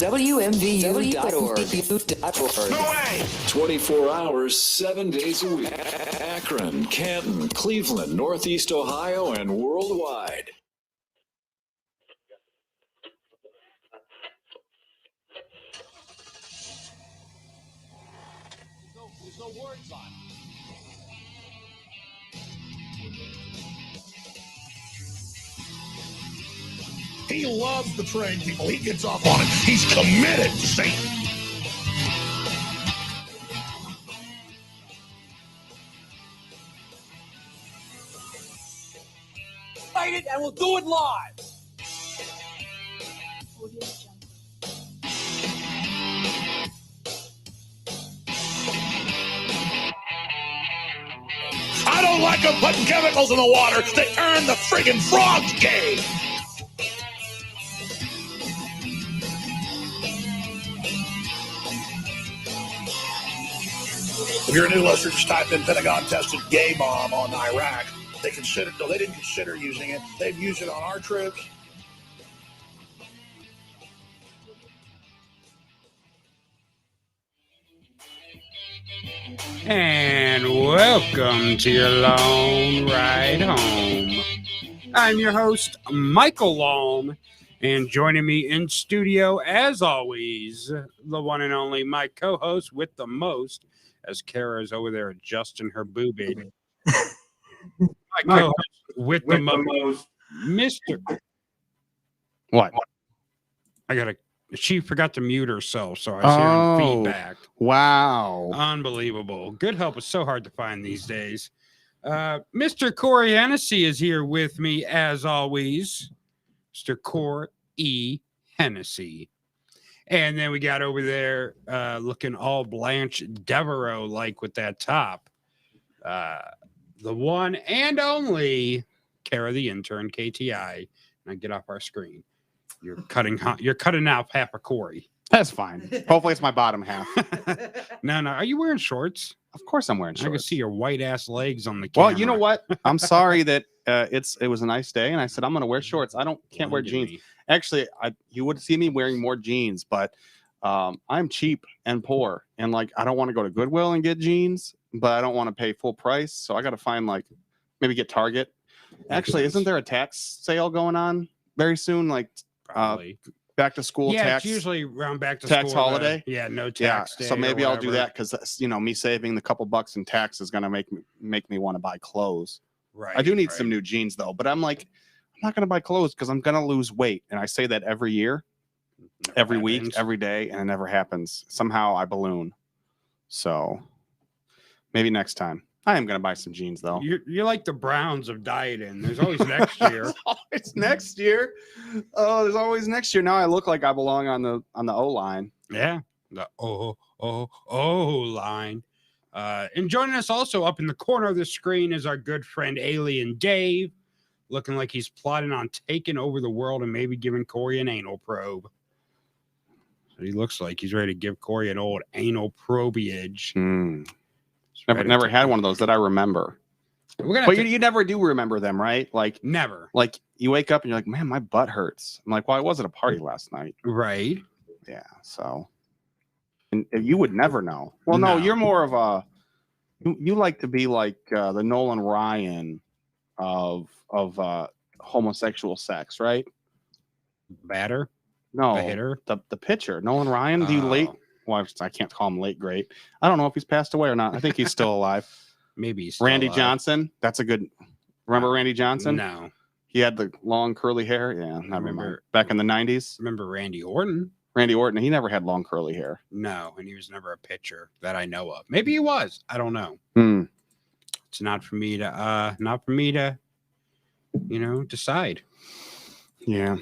WMVU.org. No way! 24 hours, 7 days a week. Akron, Canton, Cleveland, Northeast Ohio, and worldwide. There's no words on it. He loves the train people. He gets off on it. He's committed to Satan. Fight it and we'll do it live. I don't like them putting chemicals in the water that turn the friggin' frogs gay. If you're a new listener, just type in Pentagon tested gay bomb on Iraq. They didn't consider using it. They've used it on our troops. And welcome to your long ride home. I'm your host, Michael Long, and joining me in studio, as always, the one and only, my co-host with the most, as Kara's over there adjusting her boobie. My co-host with the most, Mr. What? She forgot to mute herself, so I was hearing feedback. Wow. Unbelievable. Good help is so hard to find these days. Mr. Corey Hennessy is here with me, as always. Mr. Corey E. Hennessy. And then we got over there looking all Blanche Devereaux-like with that top. The one and only Kara the intern, KTI. Now get off our screen. You're cutting off half a Corey. That's fine. Hopefully it's my bottom half. No. Are you wearing shorts? Of course I'm wearing shorts. I can see your white ass legs on the camera. Well, you know what? I'm sorry that it was a nice day, and I said I'm going to wear shorts. Can't wear jeans. Actually, you would see me wearing more jeans, but I'm cheap and poor, and I don't want to go to Goodwill and get jeans, but I don't want to pay full price, so I got to find maybe get Target. Actually, isn't there a tax sale going on very soon? Probably. Back to school tax. It's usually around back to tax school holiday. No tax day. So maybe I'll do that because me saving the couple bucks in tax is gonna make me want to buy clothes. Right. I do need some new jeans though, but I'm not gonna buy clothes because I'm gonna lose weight, and I say that every year, every week, every day, and it never happens. Somehow I balloon. So maybe next time. I am going to buy some jeans, though. You're like the Browns of dieting. There's always next year. It's next year. Oh, there's always next year. Now I look like I belong on the O-line. Yeah, the O-line. And joining us also up in the corner of the screen is our good friend Alien Dave, looking like he's plotting on taking over the world and maybe giving Corey an anal probe. So he looks like he's ready to give Corey an old anal probeage. Never had one of those that I remember. But you never do remember them, right? Never. You wake up and you're like, man, my butt hurts. I'm like, well, I was at a party last night. Right. Yeah. So, and you would never know. Well, no, you're more of you like to be like the Nolan Ryan of homosexual sex, right? Batter? No, the hitter, the pitcher, Nolan Ryan. Do you late? Well, I can't call him late great. I don't know if he's passed away or not. I think he's still alive. Maybe he's still Randy alive. Johnson. That's a good. Remember Randy Johnson? No. He had the long curly hair. Yeah, I remember back in the 90s. Remember Randy Orton? Randy Orton. He never had long curly hair. No, and he was never a pitcher that I know of. Maybe he was. I don't know. It's not for me to, decide. Yeah.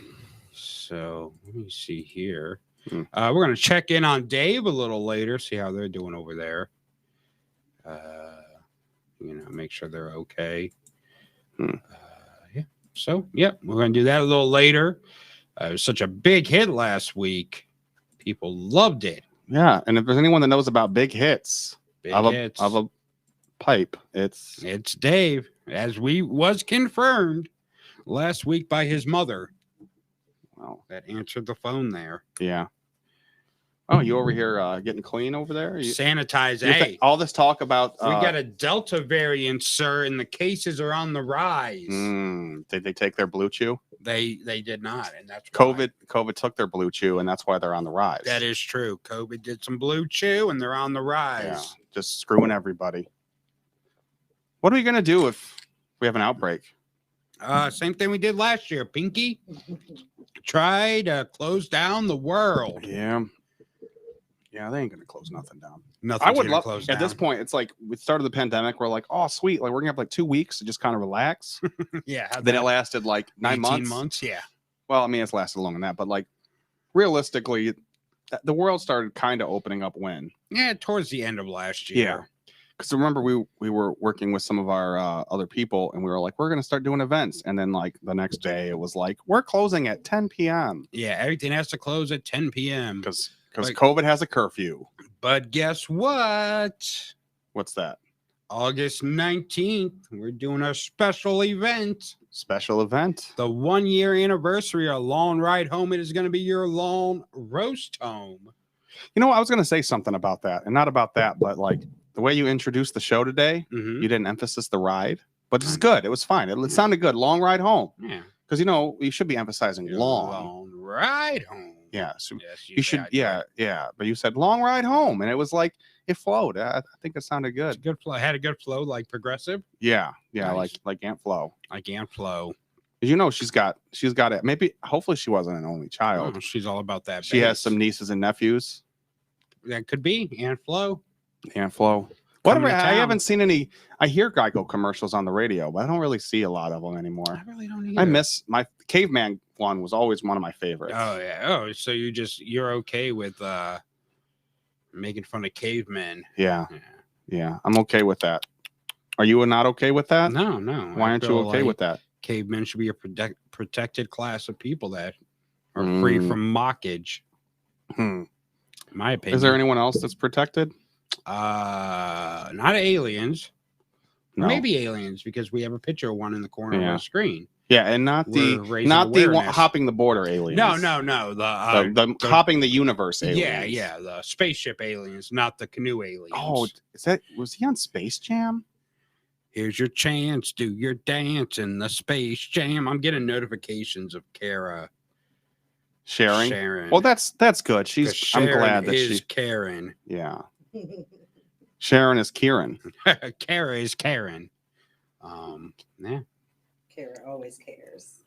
So let me see here. We're going to check in on Dave a little later, see how they're doing over there. Make sure they're okay. Yeah. So, we're going to do that a little later. It was such a big hit last week. People loved it. Yeah. And if there's anyone that knows about big hits, of a pipe, it's Dave, as was confirmed last week by his mother. Well, that answered the phone there. Yeah. Oh, you over here getting clean over there? Sanitize. Hey, all this talk about we got a Delta variant, sir, and the cases are on the rise. Did they take their Blue Chew? They did not, and that's COVID. COVID took their Blue Chew, and that's why they're on the rise. That is true. COVID did some Blue Chew, and they're on the rise. Yeah, just screwing everybody. What are we gonna do if we have an outbreak? Same thing we did last year. Pinky, try to close down the world. Yeah. Yeah, they ain't gonna close nothing down. Nothing. I would love at this point. It's like we started the pandemic. We're like, oh, sweet. Like we're gonna have like 2 weeks to just kind of relax. Yeah. Then it lasted like 9 months. 18 months. Yeah. Well, I mean, it's lasted longer than that, but like realistically, the world started kind of opening up when. Yeah, towards the end of last year. Yeah. Because remember, we were working with some of our other people, and we were like, we're gonna start doing events, and then like the next day, it was like we're closing at 10 p.m. Yeah, everything has to close at 10 p.m. because COVID has a curfew. But guess what? What's that? August 19th, we're doing a special event. Special event? The 1 year anniversary of Long Ride Home. It is going to be your long roast home. You know, I was going to say something about that, and not about that, but like the way you introduced the show today, you didn't emphasize the ride, but it's good. It was fine. It sounded good. Long ride home. Yeah. Because, you know, you should be emphasizing long ride home. Yeah. So yes, you should. Yeah. Yeah. But you said long ride home, and it was like it flowed. I think it sounded good. It's a good flow. Had a good flow, like progressive. Yeah. Yeah. Nice. Like Aunt Flo. Like Aunt Flo. You know, she's got it. Maybe hopefully she wasn't an only child. Oh, she's all about that. She has some nieces and nephews. That could be Aunt Flo. Aunt Flo. Whatever. I haven't seen any. I hear Geico commercials on the radio, but I don't really see a lot of them anymore. I really don't either. I miss my caveman one. Was always one of my favorites. Oh yeah. Oh, so you're okay with making fun of cavemen? Yeah. I'm okay with that. Are you not okay with that? No. Why aren't you okay with that? Cavemen should be a protected class of people that are free from mockage. My opinion. Is there anyone else that's protected? Not aliens. No. Maybe aliens, because we have a picture of one in the corner of the screen. Yeah, and not the hopping the border aliens. No. The hopping the universe aliens. Yeah, the spaceship aliens, not the canoe aliens. Oh, was he on Space Jam? Here's your chance, do your dance in the Space Jam. I'm getting notifications of Kara sharing. Well, that's good. I'm glad that she's Karen. Yeah. Sharon is Kieran. Kara is Karen. Yeah. Kara always cares.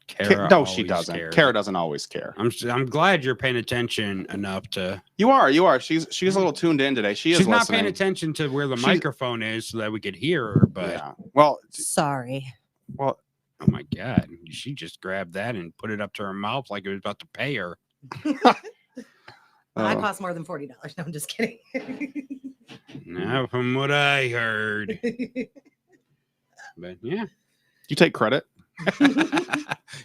No, she doesn't. Kara doesn't always care. I'm glad you're paying attention enough to. You are. She's a little tuned in today. She's not paying attention to where the microphone is so that we could hear her. But yeah. Well, sorry. Well, oh my God, she just grabbed that and put it up to her mouth like it was about to pay her. I cost more than $40. No, I'm just kidding. Now, from what I heard. But yeah. You take credit?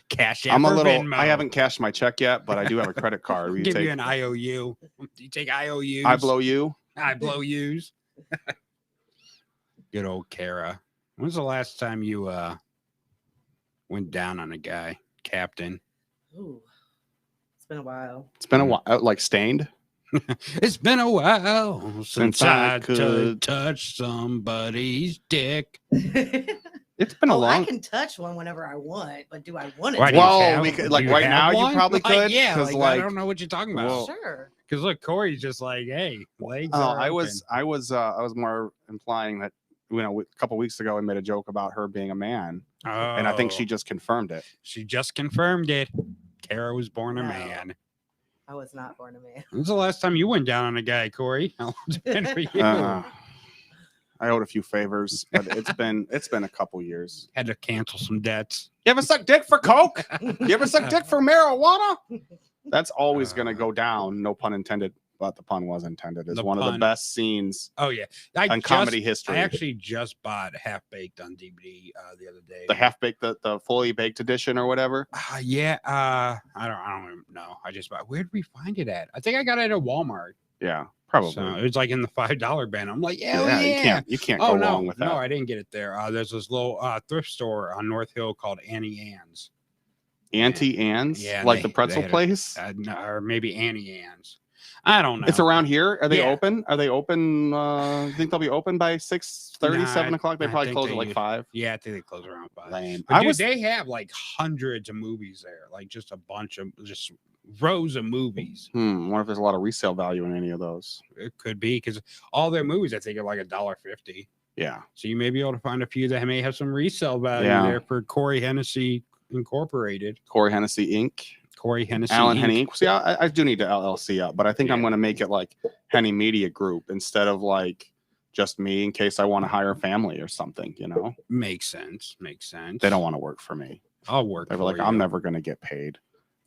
Cash. I'm a little. Venmo. I haven't cashed my check yet, but I do have a credit card. Give you an IOU. Do you take IOUs? I blow you. I blow yous. Good old Kara. When's the last time you went down on a guy, Captain? Ooh, it's been a while. It's been a while. Like Stained. It's been a while since I could touch somebody's dick. It's been a long. I can touch one whenever I want, but do I want it? Well, right now you probably could. Yeah, I don't know what you're talking about. Well, sure. Because look, Corey's just like, hey, legs. I was more implying that a couple weeks ago I made a joke about her being a man, and I think she just confirmed it. She just confirmed it. Kara was born a man. I was not born a man. When's the last time you went down on a guy, Corey? How long's it been for you? I owed a few favors, but it's been a couple years. Had to cancel some debts. You ever suck dick for coke? You ever suck dick for marijuana? That's always gonna go down. No pun intended, but the pun was intended. It's one of the best scenes. Oh yeah, in comedy history. I actually just bought Half Baked on DVD the other day. The Half Baked, the fully baked edition or whatever. Yeah. I don't even know. I just bought. Where did we find it at? I think I got it at Walmart. Yeah. Probably. So it was like in the $5 band. I'm like, yeah. You can't go wrong with that. No, I didn't get it there. There's this little thrift store on North Hill called Annie Ann's. Auntie Ann's? Yeah. Like the pretzel place? No, or maybe Annie Ann's. I don't know. It's around here. Are they Yeah. open? Are they open? Think they'll be open by 6:30, Nah, 7 o'clock? They I probably think close they at like use- 5. Yeah, I think they close around 5. Lame. But I dude, was. they have like hundreds of movies there, like just a bunch of just rows of movies. Wonder if there's a lot of resale value in any of those. It could be because all their movies, I think, are like $1.50. Yeah. So you may be able to find a few that may have some resale value Yeah. there for Corey Hennessy Incorporated. Corey Hennessy Inc. Corey Hennessy. Alan Inc. Henny Inc. See, I do need to LLC up, but I think I'm going to make it like Henny Media Group instead of like just me in case I want to hire a family or something, you know? Makes sense. Makes sense. They don't want to work for me. I'll work. They were for like, you. I'm never going to get paid.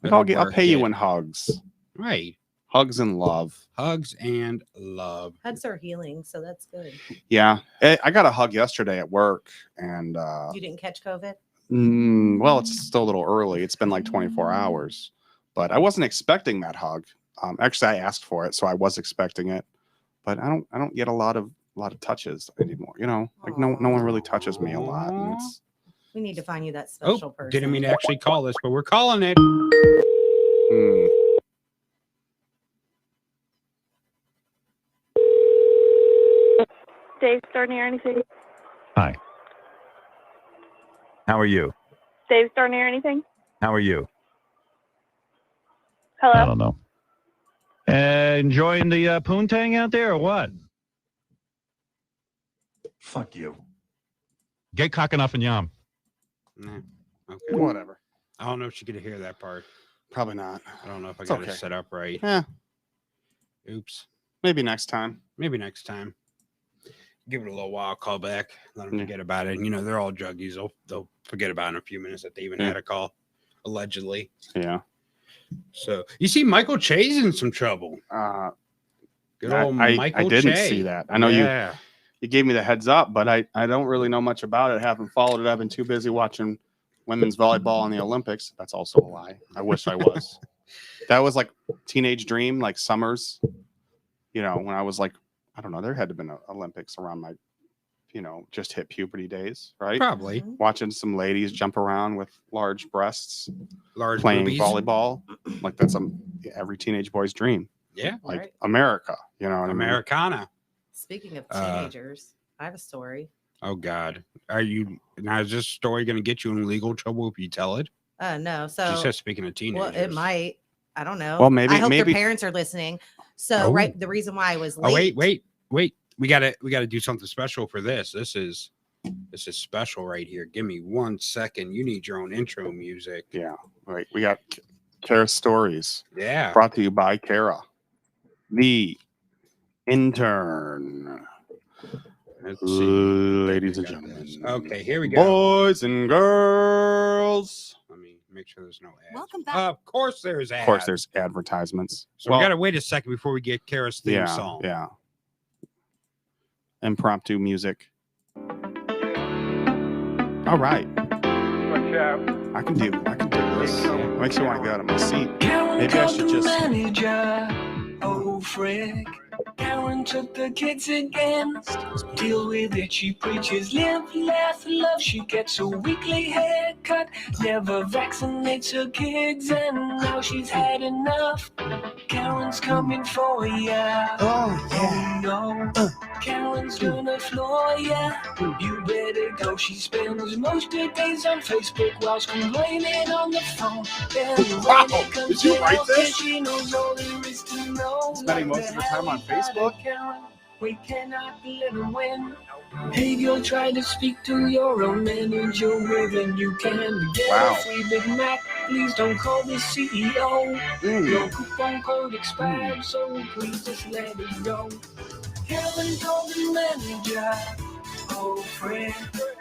Like, Better I'll work pay you it. in hugs. Right. Hugs and love. Hugs and love. Hugs are healing, so that's good. Yeah. I got a hug yesterday at work and You didn't catch COVID? well, it's still a little early. It's been like 24 hours, but I wasn't expecting that hug. Actually, I asked for it, so I was expecting it, but I don't get a lot of touches anymore. You know, like no one really touches me a lot. And it's, We need to find you that Oh, special person. didn't mean to actually call this, but we're calling it. hmm. Dave Starr near anything? Hi. How are you? Dave Starr near anything? How are you? Hello? I don't know. Enjoying the poontang out there or what? Fuck you. Get cocking off and yum. Nah, okay. Whatever. I don't know if she could hear that part. Probably not. I don't know if I It's got okay. it set up right. Yeah. Oops. Maybe next time. Maybe next time. Give it a little while. Call back. Let them Yeah. forget about it. You know, they're all druggies. They'll forget about it in a few minutes that they even Yeah. had a call, allegedly. Yeah. So you see, Michael Che's in some trouble. Good old I Michael didn't Che. see that. I know Yeah. you gave me the heads up, but I don't really know much about it. Haven't followed it. I've been too busy watching women's volleyball in the Olympics. That's also a lie. I wish I was. That was like teenage dream, like summers. You know, when I was like, I don't know, there had to have been Olympics around my, just hit puberty days, right? Probably Watching some ladies jump around with large breasts, large playing boobies. volleyball. Like that's every teenage boy's dream. Yeah. Like Right. America, you know what I mean? Americana. Speaking of Uh, teenagers, I have a story. Oh God. Now is this story going to get you in legal trouble if you tell it? No, She so says speaking of teenagers. well, it might. I don't know. Well, maybe- I hope maybe- their parents are listening. So, Oh. right, the reason why I was late. Oh wait. We gotta do something special for this. This is special right here. Give me 1 second. You need your own intro music. Yeah, right. We got Kara Stories Yeah. brought to you by Kara, the intern. Let's see. Ladies and We got gentlemen. this. Okay, here we go. Boys and girls. Let me make sure there's no ads. Welcome back. Of course there's ads. Of course, there's advertisements. So we gotta wait a second before we get Kara's theme yeah, song. yeah. Impromptu music. All right. I can do this. It makes me want to get out of my seat. Maybe I should just. Manager, oh frick. Karen took the kids again. Deal with it, she preaches. Live, laugh, love. She gets a weekly haircut. Never vaccinates her kids, and now she's had enough. Karen's coming for ya. Oh, yeah. Oh no. Karen's gonna floor ya. You better go. She spends most of her days on Facebook whilst complaining on the phone. Then Wow, when it comes did you to write health, this? She knows all there is to know. Spending most of her time on Facebook? Karen, we cannot let her win. Hey, you'll try to speak to your own manager within you can get Wow. a free Big Mac. Please don't call the CEO. Your coupon code expired, so please just let it go. Karen told the manager, oh friend.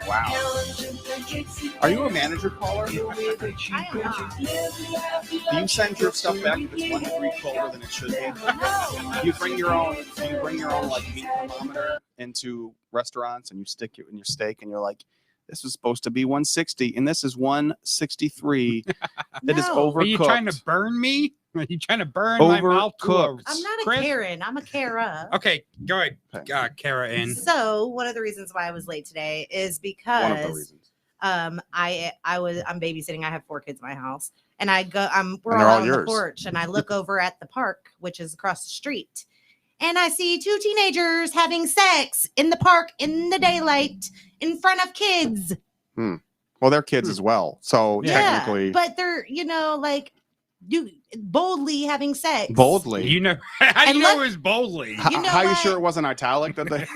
Wow. Karen took the kids Are you a manager caller? Deal with it, she I am not. preaches. Live, laugh, Do you love. send your stuff back if it's 1 degree colder than it should be? Do you bring your own like meat thermometer into restaurants and you stick it in your steak and you're like, this was supposed to be 160 and this is 163. That is No. overcooked. Are you trying to burn me? Are you trying to burn my mouth to a Overcooked. I'm not a crisp? Karen. I'm a Kara. Okay, go ahead, Okay. Kara. In. So one of the reasons why I was late today is One of the because reasons. I'm babysitting. I have 4 kids in my house, and we're they're all all on the yours. porch, and I look over at the park, which is across the street, and I see two teenagers having sex in the park in the daylight in front of kids. Well, they're kids as well, so technically, but they're like boldly having sex. boldly. You know, how do And you know look- it was boldly? You know How you what? sure it wasn't italic that they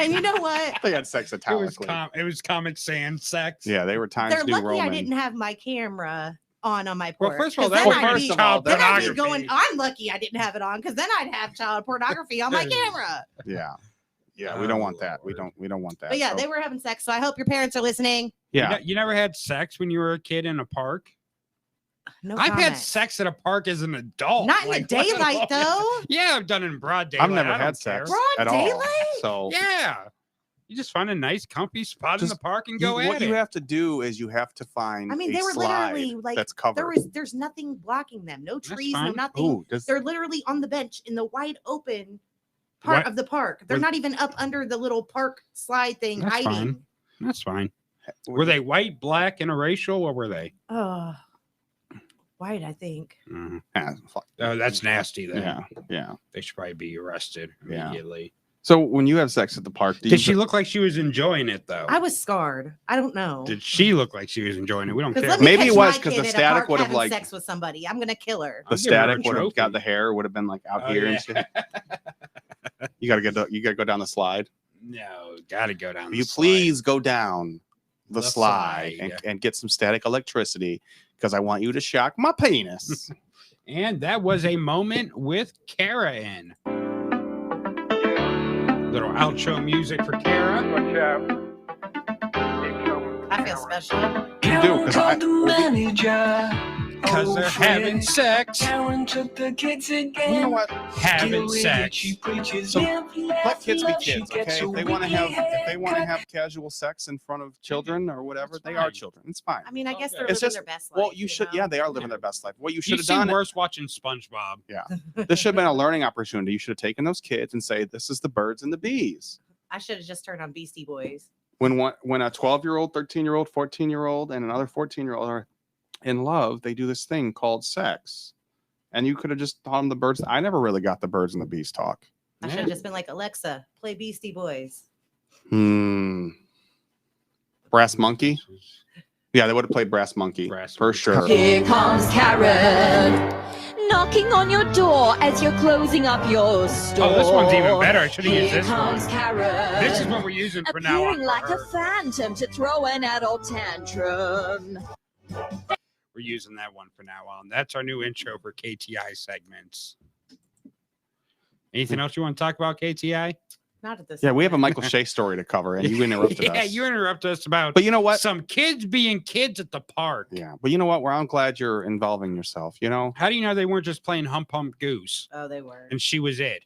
And you know what? they had sex italically? It was Comic Sans sex. Yeah, they were Times They're New lucky Roman. I didn't have my camera on my porch. Well, first of all, 'cause that then would I'd be be- child then I'd be pornography. going, I'm lucky I didn't have it on, because then I'd have child pornography on my camera. Yeah, we don't want that. We don't want that. But yeah, so- they were having sex, so I hope your parents are listening. yeah. You never had sex when you were a kid in a park? No I've had comment. sex at a park as an adult. Not in the Like, what daylight, though. Yeah, I've done it in broad daylight. I've never I don't had care. sex Broad at all. daylight? So Yeah. You just find a nice, comfy spot in Just- the park and go at what it. you have to do is you have to find I mean, a they were slide literally like that's covered. there's nothing blocking them. No trees, no fine. nothing. Ooh, They're literally on the bench in the wide open part What- of the park. They're was- not even up under the little park slide thing That's hiding. fine. That's fine. Were they white, black, interracial, or were they? Oh, white, I think. Mhm. Yeah, fuck. Oh, that's nasty. Then yeah. they should probably be arrested Yeah. immediately. So when you have sex at the park, do Did you she look like she was enjoying it though? I was scarred. I don't know. Did she look like she was enjoying it? We don't Because care. let me Maybe catch it was my 'cause kid the at a static park would have, having like- sex with somebody. I'm gonna kill her. the I'll give her a static would have got trophy. the hair would have been like out Oh, here yeah. and shit. You gotta go down the slide. No, gotta go down. Will the you slide. please go down the The slide slide. and get some static electricity because I want you to shock my penis. And that was a moment with Kara in. Little outro music for Kara. I feel special. You do, 'cause I- Called the manager. Because they're having sex. Karen took the kids again. You know what? Having sex. She preaches, So, live, laugh, Let kids be love. She kids, gets okay? a If they want to weekly haircut. have casual sex in front of children or whatever, That's they are fine. children. It's fine. I mean, I guess Okay. they're It's living just- their best life. Well, you should. know? Yeah, they are living their best life. What you should You've have seen done. worse watching SpongeBob. This should have been a learning opportunity. You should have taken those kids and say, "This is the birds and the bees." I should have just turned on Beastie Boys. When a 12-year-old, 13-year-old, 14-year-old, and another 14-year-old are in love, they do this thing called sex. And you could have just taught them the birds. I never really got the birds and the bees talk. I should have just been like, Alexa, play Beastie Boys. Brass Monkey. Yeah, they would have played Brass Monkey Brass for Monkey. sure. Here comes Karen, knocking on your door as you're closing up your store. Oh, this one's even better. I should have used Here this one. comes Karen. This is what we're using for now on. appearing like for a her. phantom to throw an adult tantrum. We're using that one for now on. That's our new intro for KTI segments. Anything else you want to talk about, KTI? Not at this. Yeah, we have a moment. Michael Shea story to cover, and you interrupted Yeah, us. you interrupted us about But you know what? some kids being kids at the park. Yeah, but you know what? I'm glad you're involving yourself. You know, How do you know they weren't just playing Hump Hump Goose Oh, they were. and she was it?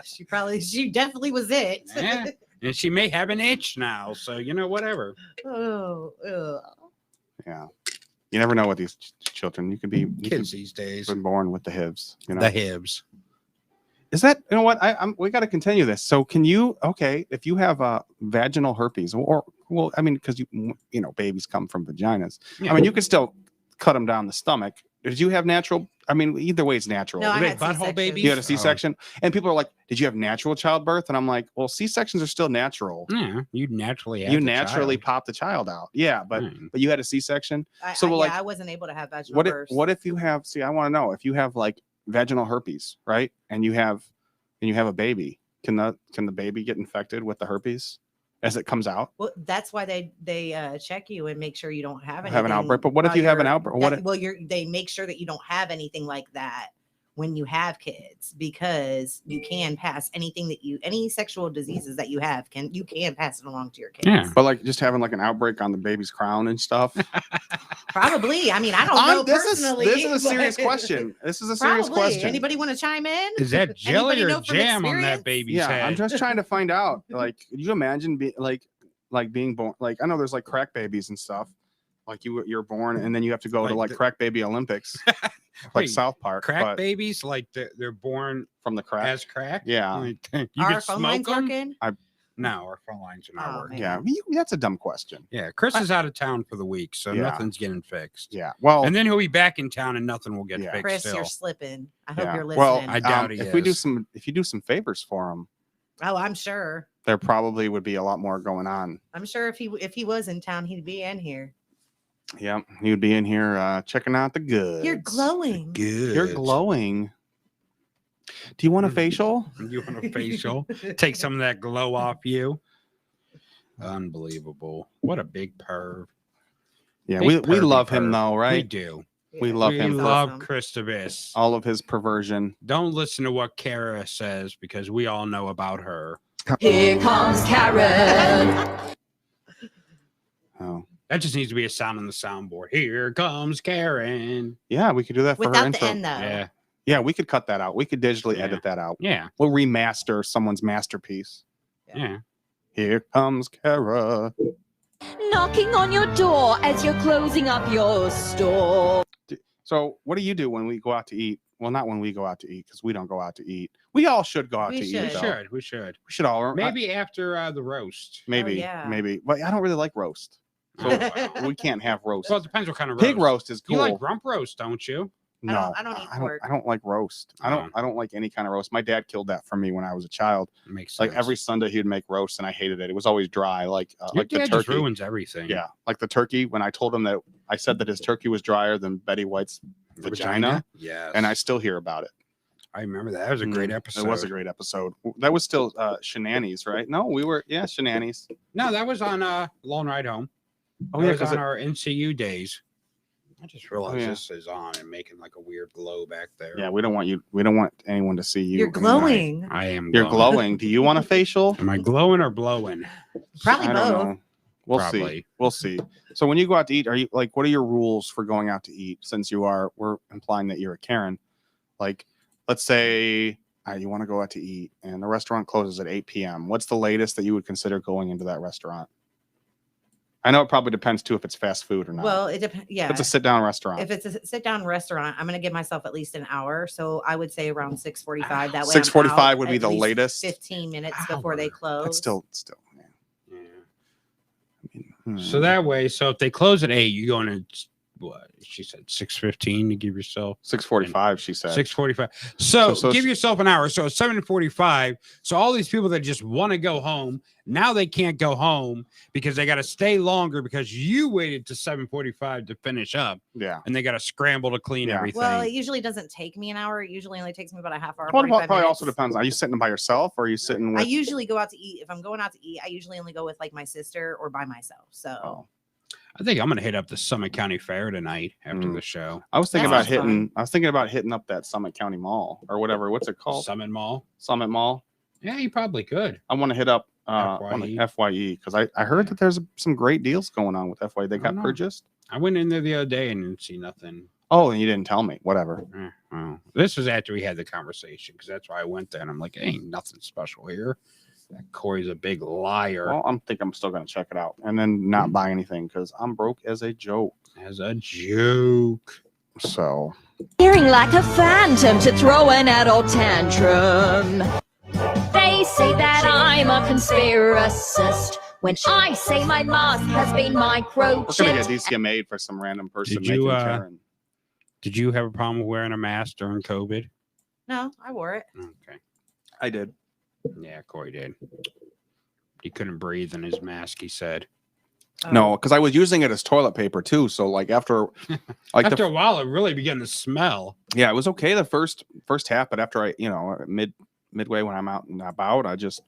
She definitely was it. Yeah. And she may have an itch now, so you know, whatever. Oh, ugh. yeah. You never know with these children. You could be Kids these days. been born with the HIVs. You know, The Hibs. is that you know what? We got to continue this. So can you? Okay, if you have vaginal herpes, or well, I mean, because you know, babies come from vaginas. Yeah. I mean, you could still cut them down the stomach. Did you have natural? I mean, either way, it's natural. No, I Wait, had butthole C-section. babies? You had a C-section, and people are like, "Did you have natural childbirth?" And I'm like, "Well, C-sections are still natural. Yeah, you naturally have You the naturally child. pop the child out. Yeah, but Hmm. but you had a C-section. So, I, like, I wasn't able to have vaginal What births. if you have? See, I want to know if you have like vaginal herpes, right? And you have a baby. Can the baby get infected with the herpes as it comes out? Well, that's why they check you and make sure you don't have anything. Have an outbreak. But what if while you have an you're- outbreak? What? Well, they make sure that you don't have anything like that when you have kids, because you can pass any sexual diseases that you have you can pass it along to your kids. Yeah. But like just having like an outbreak on the baby's crown and stuff. Probably. I mean, I don't know personally. This is a serious but- question. This is a serious Probably. question. Anybody want to chime in? Is that jelly Anybody or know from jam on that experience? baby's Yeah, head? I'm just trying to find out. Like, could you imagine like being born? Like, I know there's like crack babies and stuff. Like you're born and then you have to go to like crack baby Olympics, like Wait, South Park. crack but babies, like they're born from the crack. as crack. Yeah. Like, you Our can phone smoke lines them. working? No, our phone lines are not Oh, working. man. Yeah, that's a dumb question. Yeah, Chris is out of town for the week, so Yeah. nothing's getting fixed. Yeah, well, And then he'll be back in town, and nothing will get Yeah. fixed. Chris, still. you're slipping. I hope yeah. you're Well, listening. I doubt he if we do is. if you do some favors for him, Oh, I'm sure. there probably would be a lot more going on. I'm sure if he was in town, he'd be in here. Yeah, he would be in here checking out the goods. You're glowing. Good. You're glowing. Do you want a facial? You want a facial? Take some of that glow off you. Unbelievable. What a big perv. Yeah, Big we pervy love him perv. though, We right? do. We love We him. for love awesome. Christopus. all of his perversion. Don't listen to what Kara says because we all know about her. Here comes Karen. Oh, That just needs to be a sound on the soundboard. Here comes Karen. yeah, we could do that for her Without the intro. end, though. Yeah. Yeah, we could cut that out. We could digitally Yeah. edit that out. Yeah. We'll remaster someone's masterpiece. Yeah. Here comes Kara. Knocking on your door as you're closing up your store. So, what do you do when we go out to eat? Well, not when we go out to eat because we don't go out to eat. We all should go out We to should. eat. Though. We should. We should all. Maybe after the roast. Maybe. yeah. Maybe. But I don't really like roast. So Oh, wow. we can't have roast. Well, it depends what kind of roast. Pig roast is cool. You like rump roast, don't you? No, I don't eat pork. I don't like roast. I don't like any kind of roast. My dad killed that for me when I was a child. It makes sense. Like every Sunday he would make roast, and I hated it. It was always dry, like Your like the dad just turkey. ruins everything. Yeah, like the turkey. When I told him that, I said that his turkey was drier than Betty White's vagina, Yes. and I still hear about it. I remember that. That was a great episode. It was a great episode. That was still Shenanigans, right? No, we were Shenanigans. No, that was on Long Ride Home. Oh That yeah, was because on our NCU days. I just realized yeah. this is on and making like a weird glow back there. yeah, we don't want anyone to see you. You're glowing. I am. You're glowing. Do you want a facial? Am I glowing or blowing? Probably I don't both. know. We'll see. Probably. We'll see. So when you go out to eat, are you like, what are your rules for going out to eat? Since we're implying that you're a Karen. Like, let's say you want to go out to eat and the restaurant closes at 8 p.m. What's the latest that you would consider going into that restaurant? I know it probably depends too if it's fast food or not. Well, it depends. Yeah. If it's a sit-down restaurant. If it's a sit-down restaurant, I'm going to give myself at least an hour. So I would say around 6:45. That way, 6:45 would be at the least latest. 15 minutes before they close. That's still. Yeah. Yeah. I mean, So that way, so if they close at 8, you go in at what she said 6:15 to give yourself 6:45. She said 6:45. So So give yourself an hour. So it's 7:45. So all these people that just want to go home now they can't go home because they got to stay longer because you waited to 7:45 to finish up. Yeah. And they got to scramble to clean everything. Well, it usually doesn't take me an hour. It usually only takes me about a half hour. Well, 45 probably also minutes. depends. Are you sitting by yourself or are you sitting with? I usually go out to eat. If I'm going out to eat, I usually only go with like my sister or by myself. So Oh. I think I'm gonna hit up the Summit County Fair tonight after Mm. the show. I was thinking That about sounds hitting. I was thinking about hitting up that Summit County Mall or whatever. What's it called? Summit Mall. Summit Mall. Yeah, you probably could. I want to hit up FYE. FYE because I heard that there's some great deals going on with FYE. They got know. purchased. I went in there the other day and didn't see nothing. Oh, and you didn't tell me. Whatever. Well, this was after we had the conversation because that's why I went there and I'm like, ain't nothing special here. That Corey's a big liar. Well, I'm still gonna check it out and then not buy anything because I'm broke as a joke. As a joke. So Appearing like a phantom to throw an adult tantrum. They say that I'm a conspiracist when I say my mask has been we're gonna get microchipped. DCMA'd for some random person Did you, making Karen. Did you have a problem with wearing a mask during COVID? no, I wore it. Okay. I did. Yeah, Corey did. He couldn't breathe in his mask, he said. No, because I was using it as toilet paper too. So like after, like After a while, it really began to smell. yeah, it was okay the first half, but after midway when I'm out and about, I was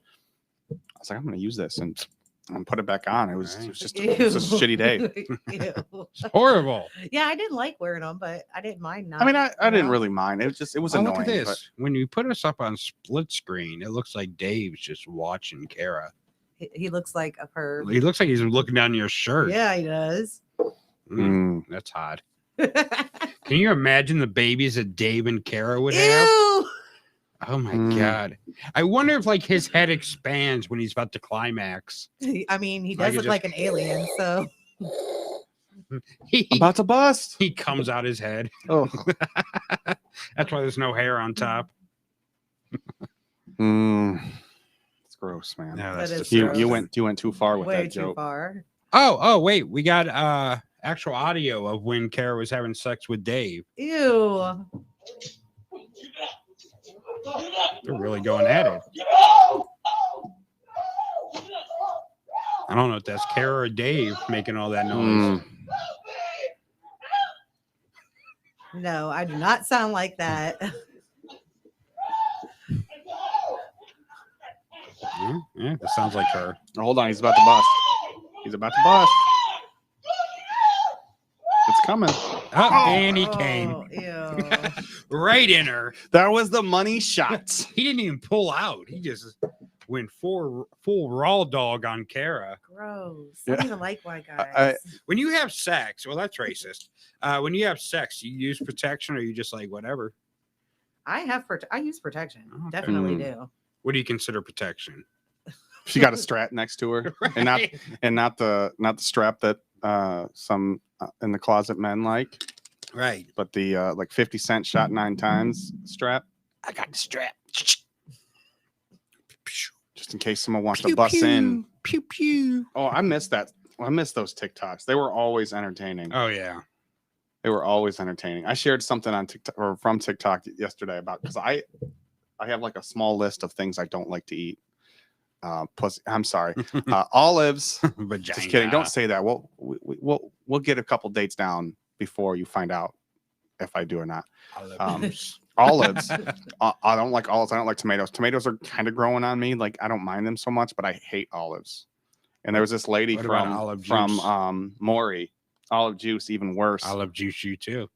like, I'm gonna use this and put it back on. It was just a shitty day. Ew. Horrible. Yeah, I didn't like wearing them, but I didn't mind not. I mean, I you didn't know? really mind. It was Oh, annoying. look at this. But When you put us up on split screen, it looks like Dave's just watching Kara. He looks like a perv. He looks like he's looking down your shirt. Yeah, he does. That's hot. Can you imagine the babies that Dave and Kara would have? Ew. Oh my God. I wonder if like his head expands when he's about to climax. I mean, he I does could look like an alien. So He, about to bust. he comes out his head. Oh. That's why there's no hair on top. Let's gross, man. No, That that's is You gross. you went too far with Way that too joke. far. Oh, wait. We got actual audio of when Kara was having sex with Dave. Ew. They're really going at it. I don't know if that's Kara or Dave making all that noise. No, I do not sound like that. Yeah, that sounds like her. Oh, hold on, he's about to bust. He's about to bust. It's coming. Oh, and he came Oh, ew. right in her. That was the money shot. He didn't even pull out. He just went full raw dog on Kara. Gross. I don't even like white guys. When you have sex, well, that's racist. When you have sex, you use protection, or you just like whatever. I use protection. Okay. Definitely do. What do you consider protection? She got a strap next to her, Right. and not the strap that some in the closet men like, Right. but the like 50 Cent shot 9 times strap, I got the strap. just in case someone wants to bust in. Pew pew. Oh, I missed that. I missed those TikToks. They were always entertaining. Oh yeah. They were always entertaining. I shared something on TikTok or from TikTok yesterday about, because I have like a small list of things I don't like to eat. Plus, I'm sorry, olives. Vagina. Just kidding. Don't say that. We'll get a couple dates down before you find out if I do or not. Olives. I don't like olives. I don't like tomatoes. Tomatoes are kind of growing on me. Like, I don't mind them so much, but I hate olives. And there was this lady What about olive from juice? Maury. Olive juice, even worse. Olive juice, you too.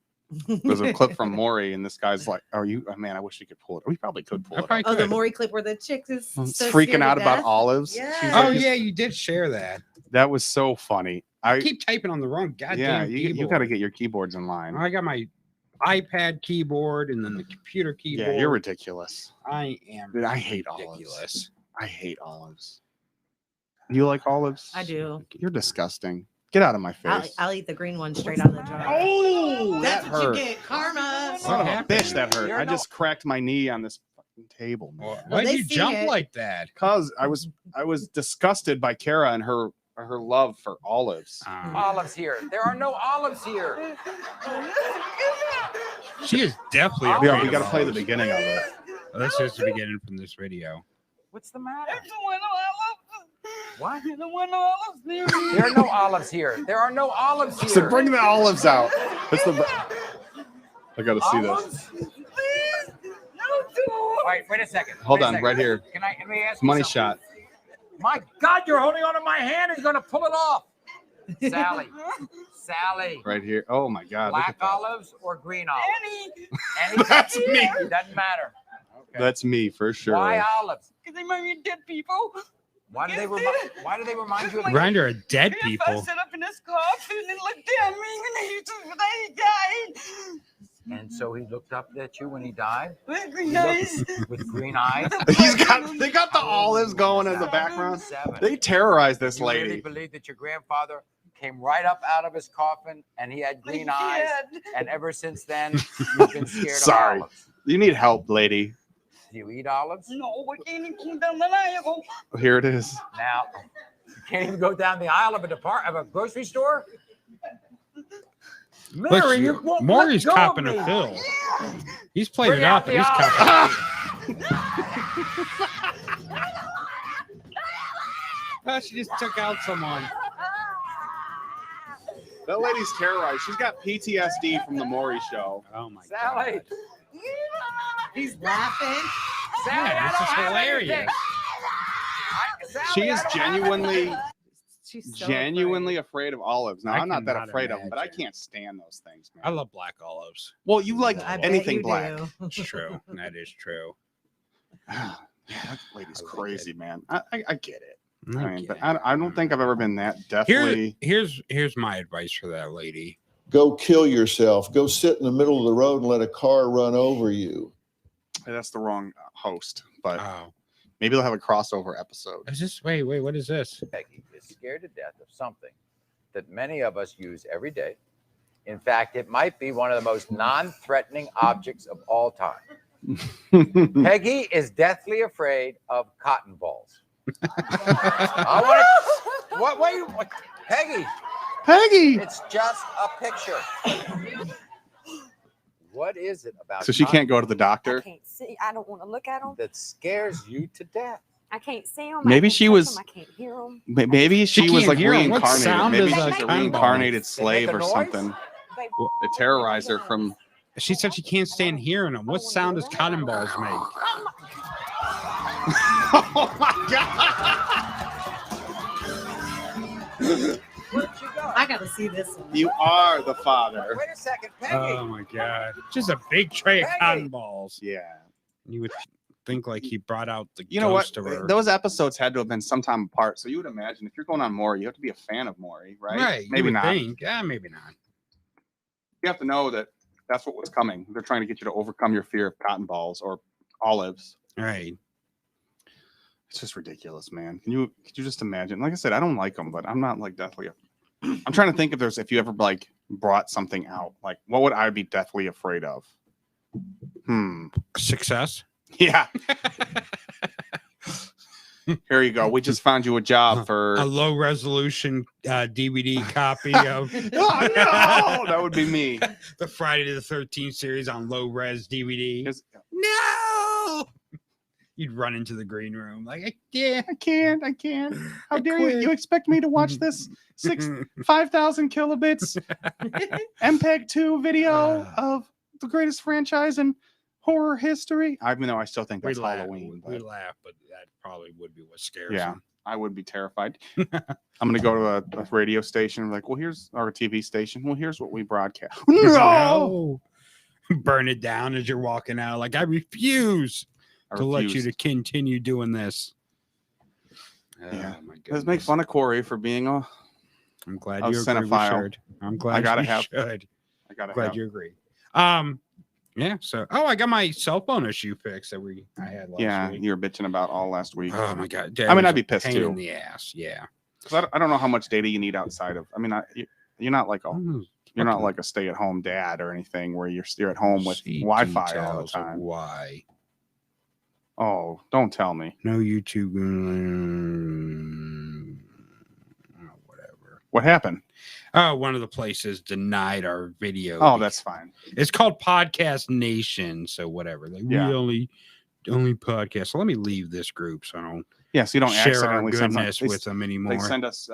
There's a clip from Maury, and this guy's like, "Are you? Oh, man, I wish we could pull it. We probably could pull it. probably Oh, the could. Maury clip where the chick is so Freaking scared out to about death? olives. Yeah. She's Oh like, yeah, you did share that. that was so funny. I keep typing on the wrong goddamn Yeah, keyboard. you got to get your keyboards in line. I got my iPad keyboard and then the computer keyboard. Yeah, you're ridiculous. I am. Dude, I hate ridiculous. olives. I hate olives. You like olives? I do. You're disgusting. Get out of my face. I'll eat the green one straight out of the jar. Oh, That's that what hurt. you get, karma. Son of a happened? bitch, that hurt. You're I no- just cracked my knee on this fucking table, man. Why'd they you see jump it. like that? Because I was disgusted by Kara and her love for olives. Olives here. There are no olives here. She is definitely. Yeah, afraid we of got to play the olives. beginning of it. Oh, that's just the beginning from this video. What's the matter? What? There are no olives here. There are no olives here. So bring the olives out. That's the. I got to see this. Olives? All right, wait a second. Hold Wait a on, second. right here. Let me ask you Money something. shot. My God, you're holding onto my hand. He's going to pull it off. Sally. Sally. Right here. Oh my God. Look Black at that. olives or green olives? Any. That's me. It doesn't matter. Okay. That's me for sure. Why olives? Because they might be dead people. Why do they remind you of Grinder are dead If I people. sit up in this coffin and looked at me when he died. And so he looked up at you when he died With green eyes. with green eyes. They got the olives going in the background. 7. They terrorized this You really lady. believe that your grandfather came right up out of his coffin and he had green eyes, and ever since then you've been scared Sorry. of olives. You need help, lady. Do you eat olives? No, we can't even keep them alive. Here it is. Now you can't even go down the aisle of a grocery store. Mary, you won't Maury's let go of copping me. a fill. He's played Bring it out up, the and he's olives. copping. Oh, she just took out someone. That lady's terrorized. She's got PTSD from the Maury show. Oh my Sally. God. He's laughing. Sally, Yeah, I this don't is have hilarious. anything. Sally, She I is don't have genuinely, anything. She's so genuinely afraid of olives. Now, I I'm not that cannot afraid of them, but I imagine. can't stand those things, I man. love black olives. Well, you like I bet anything you black. do. It's true. That is true. Yeah, that lady's I like crazy, it. man. I get it. I mean, but Okay. I don't think I've ever been that definitely. Here's my advice for that lady. Go kill yourself. Go sit in the middle of the road and let a car run over you. That's the wrong host, but Oh, maybe they'll have a crossover episode. is this? Wait. What is this? Peggy is scared to death of something that many of us use every day. In fact, it might be one of the most non-threatening objects of all time. Peggy is deathly afraid of cotton balls. I want to. What? Peggy. Peggy. It's just a picture. What is it about? So she can't go to the doctor. I can't see. I don't want to look at them. That scares you to death. I can't see them. Maybe she was. I can't hear them. Maybe she was like reincarnated. Maybe does she's a a cannonball reincarnated make? slave or something. They terrorize her from. She said she can't stand hearing them. What sound does cannonballs make? Oh my god! I gotta see this one. You are the father. Wait a second, Peggy. Oh my god! Just a big tray of Peggy. cannonballs. Yeah. You would think like he brought out the You know what? ghost of her. Those episodes had to have been sometime apart. So you would imagine if you're going on Maury, you have to be a fan of Maury, right? Right. Maybe not. Yeah, maybe not. You have to know that that's what was coming. They're trying to get you to overcome your fear of cotton balls or olives. Right. It's just ridiculous, man. Could you just imagine? Like I said, I don't like them, but I'm not like deathly. I'm trying to think if you ever like brought something out, like what would I be deathly afraid of? Success. Yeah. Here you go. We just found you a job for a low resolution DVD copy of. Oh no, that would be me. The Friday the 13th series on low res DVD. No. You'd run into the green room like, I can't. How dare you? You expect me to watch this 5,000 kilobits MPEG 2 video of the greatest franchise in horror history? Even though I still think that's Halloween. We laugh, but that probably would be what scares Yeah, them. I would be terrified. I'm going to go to a radio station like, well, here's our TV station. Well, here's what we broadcast. No! Burn it down as you're walking out. Like, I refuse. To let you to continue doing this. Yeah, let's make fun of Corey for being a. I'm glad you agree. Cinephile. I'm glad I gotta you have. should. I gotta glad have. you agree. Yeah. So, I got my cell phone issue fixed that I had last week. You were bitching about all last week. Oh my god! I mean, I'd be pissed pain too. in the ass. Yeah. Because I don't know how much data you need outside of. I mean, you're not like you're not like a stay-at-home dad or anything where you're at home with Wi-Fi all the time. Why? Oh, don't tell me. No YouTube. Whatever. What happened? Oh, one of the places denied our video. Oh, that's fine. It's called Podcast Nation. So whatever. Like we only podcast. So let me leave this group so I don't. Yeah, so you don't share our accidentally goodness with them anymore. They send us.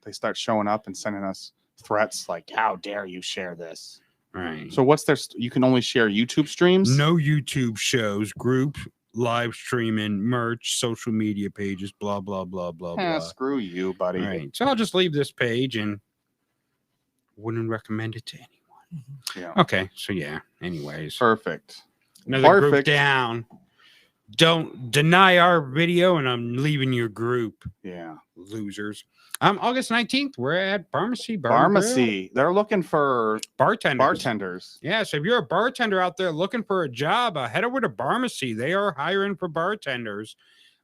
They start showing up and sending us threats like, "How dare you share this?" Right. So what's there? You can only share YouTube streams. No YouTube shows, group, live streaming, merch, social media pages, blah blah blah blah blah. Screw you, buddy. Right. So I'll just leave this page and wouldn't recommend it to anyone. Yeah. Okay. So yeah. Anyways. Perfect. Another group down. Don't deny our video, and I'm leaving your group. Yeah. Losers. August 19th, we're at Pharmacy. They're looking for bartenders. Yeah, so if you're a bartender out there looking for a job, head over to Pharmacy. They are hiring for bartenders.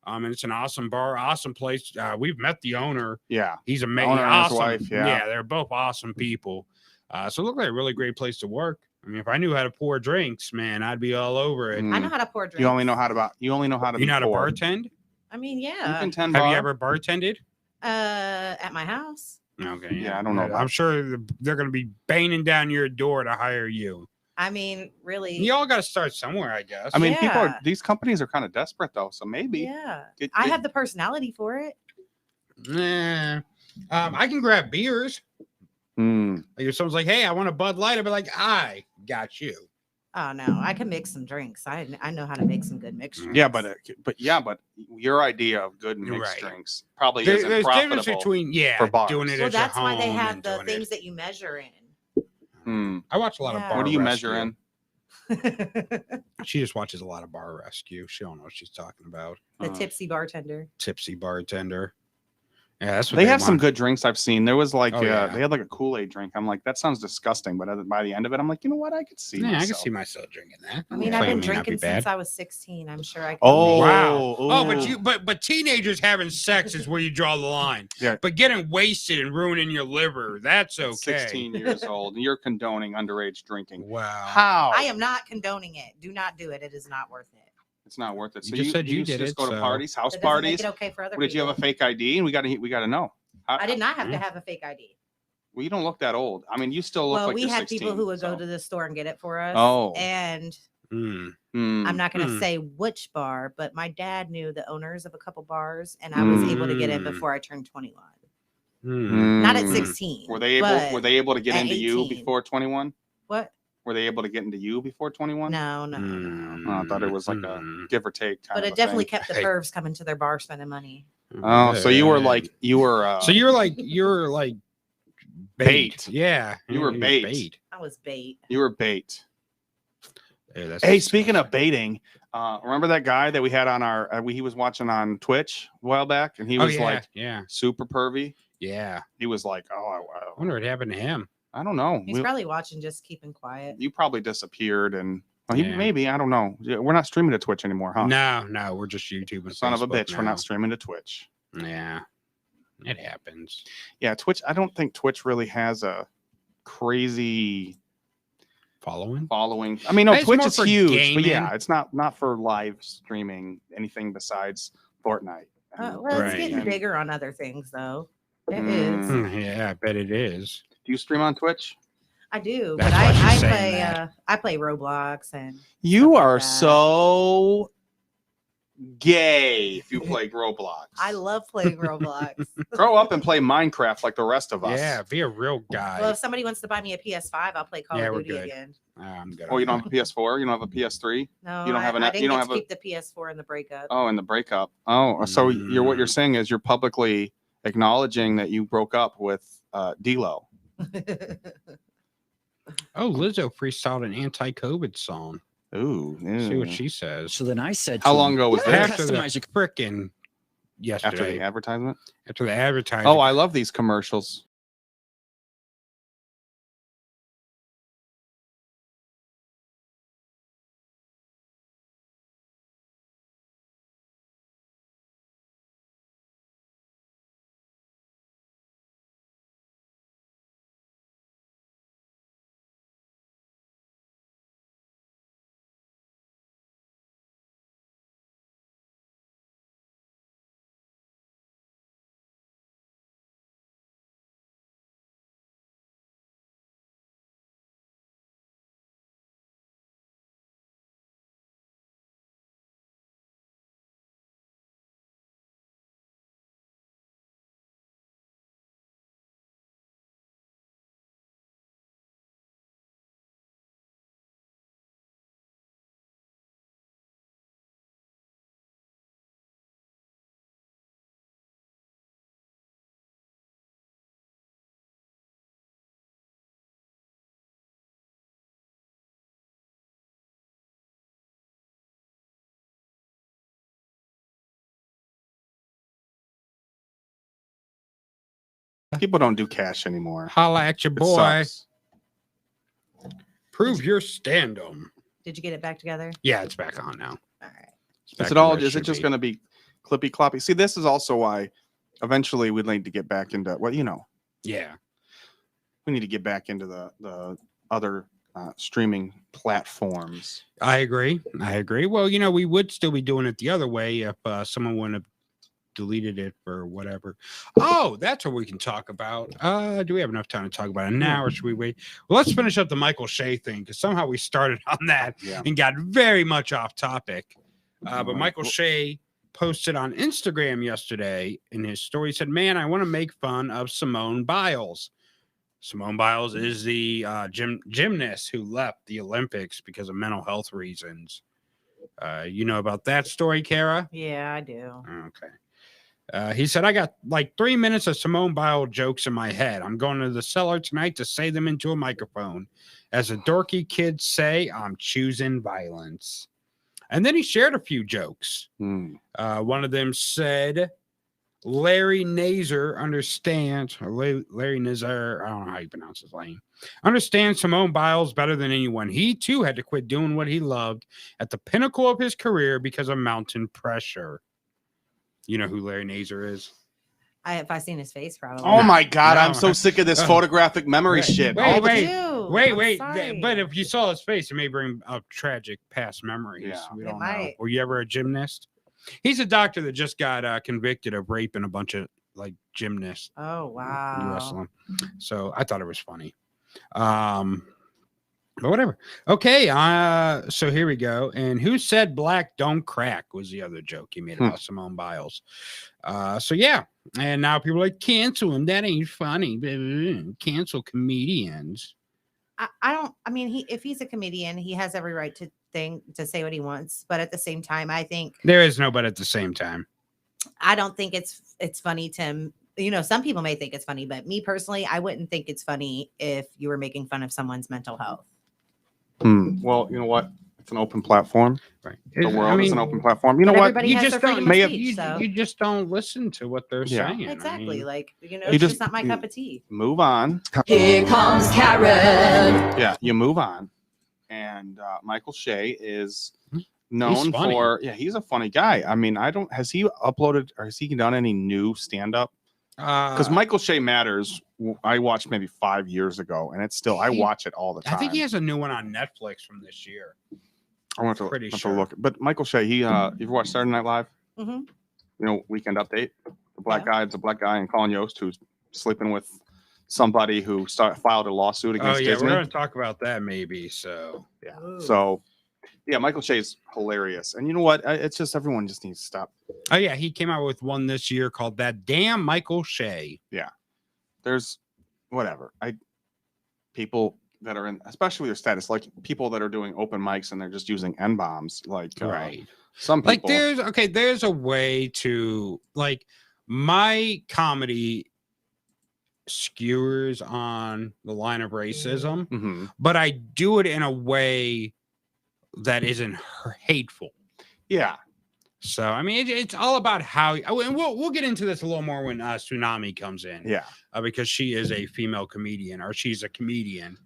And it's an awesome bar, awesome place. We've met the owner. Yeah. He's amazing. Owner and his wife, yeah. They're both awesome people. So it looked like a really great place to work. I mean, if I knew how to pour drinks, man, I'd be all over it. I know how to pour drinks. You only know how to. You only know how to. You know how to pour. bartend? I mean, yeah. You can Have you ever bartended? At my house. Okay. Yeah, I don't know. I'm sure they're going to be banging down your door to hire you. I mean, really. You all got to start somewhere, I guess. I mean, these companies are kind of desperate though, so maybe. Yeah. I have the personality for it. Nah. I can grab beers. Like if someone's like, "Hey, I want a Bud Light," I'd be like, "I got you." Oh no, I can mix some drinks. I know how to make some good mixed drinks. Yeah, but your idea of good mixed drinks probably isn't there's profitable difference between for bars. doing it well, at your that's why they home have and the doing things that you measure in. I watch a lot of Bar What do you Rescue. measure in? She just watches a lot of Bar Rescue. She don't know what she's talking about. The tipsy bartender. Tipsy bartender. Yeah, that's what They have some want. good drinks I've seen. There was like Oh, yeah. they had like a Kool-Aid drink. I'm like, that sounds disgusting, but by the end of it, I'm like, you know what? I could see. Yeah, I can myself. see myself drinking that. I mean, Like, I've been it may not be drinking since bad. I was 16. I'm sure I can. Oh, Wow. Oh, ooh. but teenagers having sex is where you draw the line. Yeah. But getting wasted and ruining your liver, that's okay. 16 years old, and you're condoning underage drinking. Wow. How? I am not condoning it. Do not do it. It is not worth it. It's not worth it. You So just said you used to did just it, go to so- parties, house That doesn't make parties. it okay for other Did you have a people. fake ID? And we got to know. I did not have to have a fake ID. Well, you don't look that old. I mean, you still look Well, like we you're had 16, people who would so. go to the store and get it for us. Oh. And Hmm. I'm not going to say which bar, but my dad knew the owners of a couple bars, and I was able to get in before I turned 21. Not at 16. Were they able? but Were they able to get at into you 18. before 21? What? Were they able to get into you before 21? No. Oh, I thought it was like a give or take kind But of it a definitely thing. kept the pervs coming to their bar spending money. Oh, so you were like So you're like bait. Yeah, You were bait. I was bait. You were bait. Yeah, that's Hey, speaking of baiting, remember that guy that we had on our? He was watching on Twitch a while back, and he was like, super pervy. Yeah, he was like, oh, I wonder what happened to him. I don't know. He's probably watching, just keeping quiet. You probably disappeared, and well, Yeah. maybe I don't know. We're not streaming to Twitch anymore, huh? No, we're just YouTube and Son of a Facebook bitch, we're now. not streaming to Twitch. Yeah, it happens. Yeah, Twitch. I don't think Twitch really has a crazy following. I mean, no, It's Twitch more is for huge, but gaming. yeah, it's not for live streaming anything besides Fortnite. Well, it's getting And- bigger on other things, though. It is. Yeah, I bet it is. Do you stream on Twitch? I do, That's but why she's I saying play. that. I play Roblox and. You are so gay if you play Roblox. I love playing Roblox. Grow up and play Minecraft like the rest of us. Yeah, be a real guy. Well, if somebody wants to buy me a PS5, I'll play Call Yeah, of we're Duty good. again. I'm good. Oh, you don't have a PS4? You don't have a PS3? No, you don't have an. I didn't You don't get have to a. keep the PS4 in the breakup. Oh, in the breakup. Oh, so you're what you're saying is you're publicly acknowledging that you broke up with D-Lo. Oh, Lizzo freestyled an anti-COVID song. Ooh, See what she says. So then I said, How long ago was this? After the frickin' yesterday. After the advertisement? After the advertisement. Oh, I love these commercials. People don't do cash anymore. Holla at your It boy. sucks. Prove your standum. Did you get it back together? Yeah, it's back on now. All right. Is it all? Is it just going to be clippy cloppy? See, this is also why eventually we'd need to get back into Yeah. we need to get back into the other streaming platforms. I agree. Well, we would still be doing it the other way if someone wouldn't have deleted it or whatever. Oh, that's what we can talk about. Do we have enough time to talk about it now, or should we wait? Well, let's finish up the Michael Shea thing, because somehow we started on that and got very much off topic. But Michael Shea posted on Instagram yesterday in his story, he said, "Man, I want to make fun of Simone Biles." Simone Biles is the gymnast who left the Olympics because of mental health reasons. You know about that story, Kara? Yeah, I do. Okay. He said, "I got like 3 minutes of Simone Biles jokes in my head. I'm going to the cellar tonight to say them into a microphone. As the dorky kids say, I'm choosing violence." And then he shared a few jokes. One of them said, Larry Nazer understands, or Larry Nazer, I don't know how you pronounce his name, understands Simone Biles better than anyone. He too had to quit doing what he loved at the pinnacle of his career because of mountain pressure. You know who Larry Nazer is? If I seen his face, probably. Oh my God, No. I'm so sick of this photographic memory Wait, shit. Wait, All the- wait, Ew, wait, I'm wait. sorry. But if you saw his face, it may bring up tragic past memories. Yeah. We It don't know. might. Were you ever a gymnast? He's a doctor that just got convicted of raping a bunch of like gymnasts. Oh wow. Wrestling. So I thought it was funny. But whatever. Okay. So here we go. And who said black don't crack was the other joke he made about Simone Biles. So yeah. And now people are like, cancel him. That ain't funny. Cancel comedians. I mean, if he's a comedian, he has every right to say what he wants. But at the same time, I think There is no but at the same time. I don't think it's funny to him. You know, some people may think it's funny, but me personally, I wouldn't think it's funny if you were making fun of someone's mental health. Well, you know what? It's an open platform. Right. The world is an open platform. You know But what? everybody You has just their don't. freedom of speech, so. You just don't listen to what they're Yeah. saying. Exactly. I mean, Like, you know, You it's just- just not my cup of tea. Move on. Here comes Karen. Yeah, you move on. And Michael Shea is known funny. for, he's a funny guy. I mean, has he uploaded or has he done any new stand-up? Because Michael Shea Matters, I watched maybe 5 years ago, and it's still, I watch it all the time. I think he has a new one on Netflix from this year. I want to, pretty have sure. to look. But Michael Shea, you ever watched Saturday Night Live? Mm-hmm. You know, Weekend Update. The black guy, it's a black guy, and Colin Yost, who's sleeping with somebody who filed a lawsuit Oh against yeah, Disney. we're gonna talk about that maybe. So Yeah. So, yeah, Michael Shea's hilarious, and you know what? It's just everyone just needs to stop. Oh yeah, he came out with one this year called "That Damn Michael Shea." Yeah, there's whatever. People that are in, especially their status, like people that are doing open mics and they're just using N bombs, like Right. Some people Like there's a way to like my comedy skewers on the line of racism, Mm-hmm. but I do it in a way that isn't hateful. Yeah. So I mean, it's all about how. And we'll get into this a little more when Tsunami comes in. Yeah. Because she is a female comedian, or she's a comedian.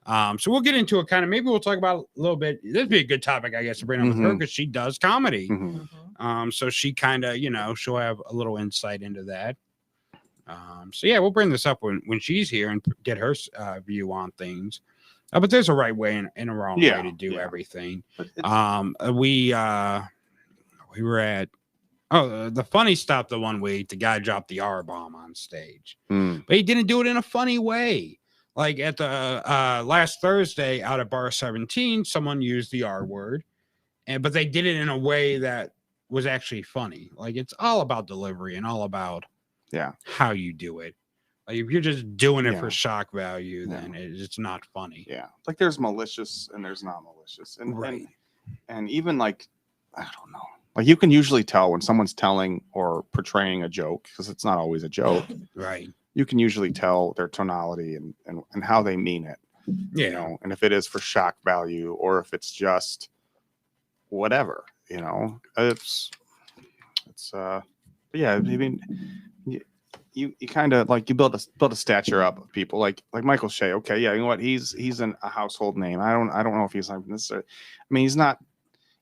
So we'll get into it kind of. Maybe we'll talk about a little bit. This would be a good topic, I guess, to bring up with her because she does comedy. Mm-hmm. So she kind of, she'll have a little insight into that. So yeah, we'll bring this up when she's here and get her view on things. But there's a right way and a wrong way to do everything. We were at the funny stop the one week. The guy dropped the R bomb on stage, but he didn't do it in a funny way. Like at the last Thursday out at Bar 17, someone used the R word, but they did it in a way that was actually funny. Like it's all about delivery and all about how you do it. Like if you're just doing it for shock value, then it's not funny. Yeah, like there's malicious and there's not malicious, and even like I don't know. Like you can usually tell when someone's telling or portraying a joke because it's not always a joke. Right. You can usually tell their tonality and how they mean it. Yeah. You know, and if it is for shock value or if it's just whatever, it's yeah. I mean, you kind of like you build a stature up of people like Michael Shea. Okay, yeah, you know what? He's a household name. I don't know if he's like this. I mean, he's not.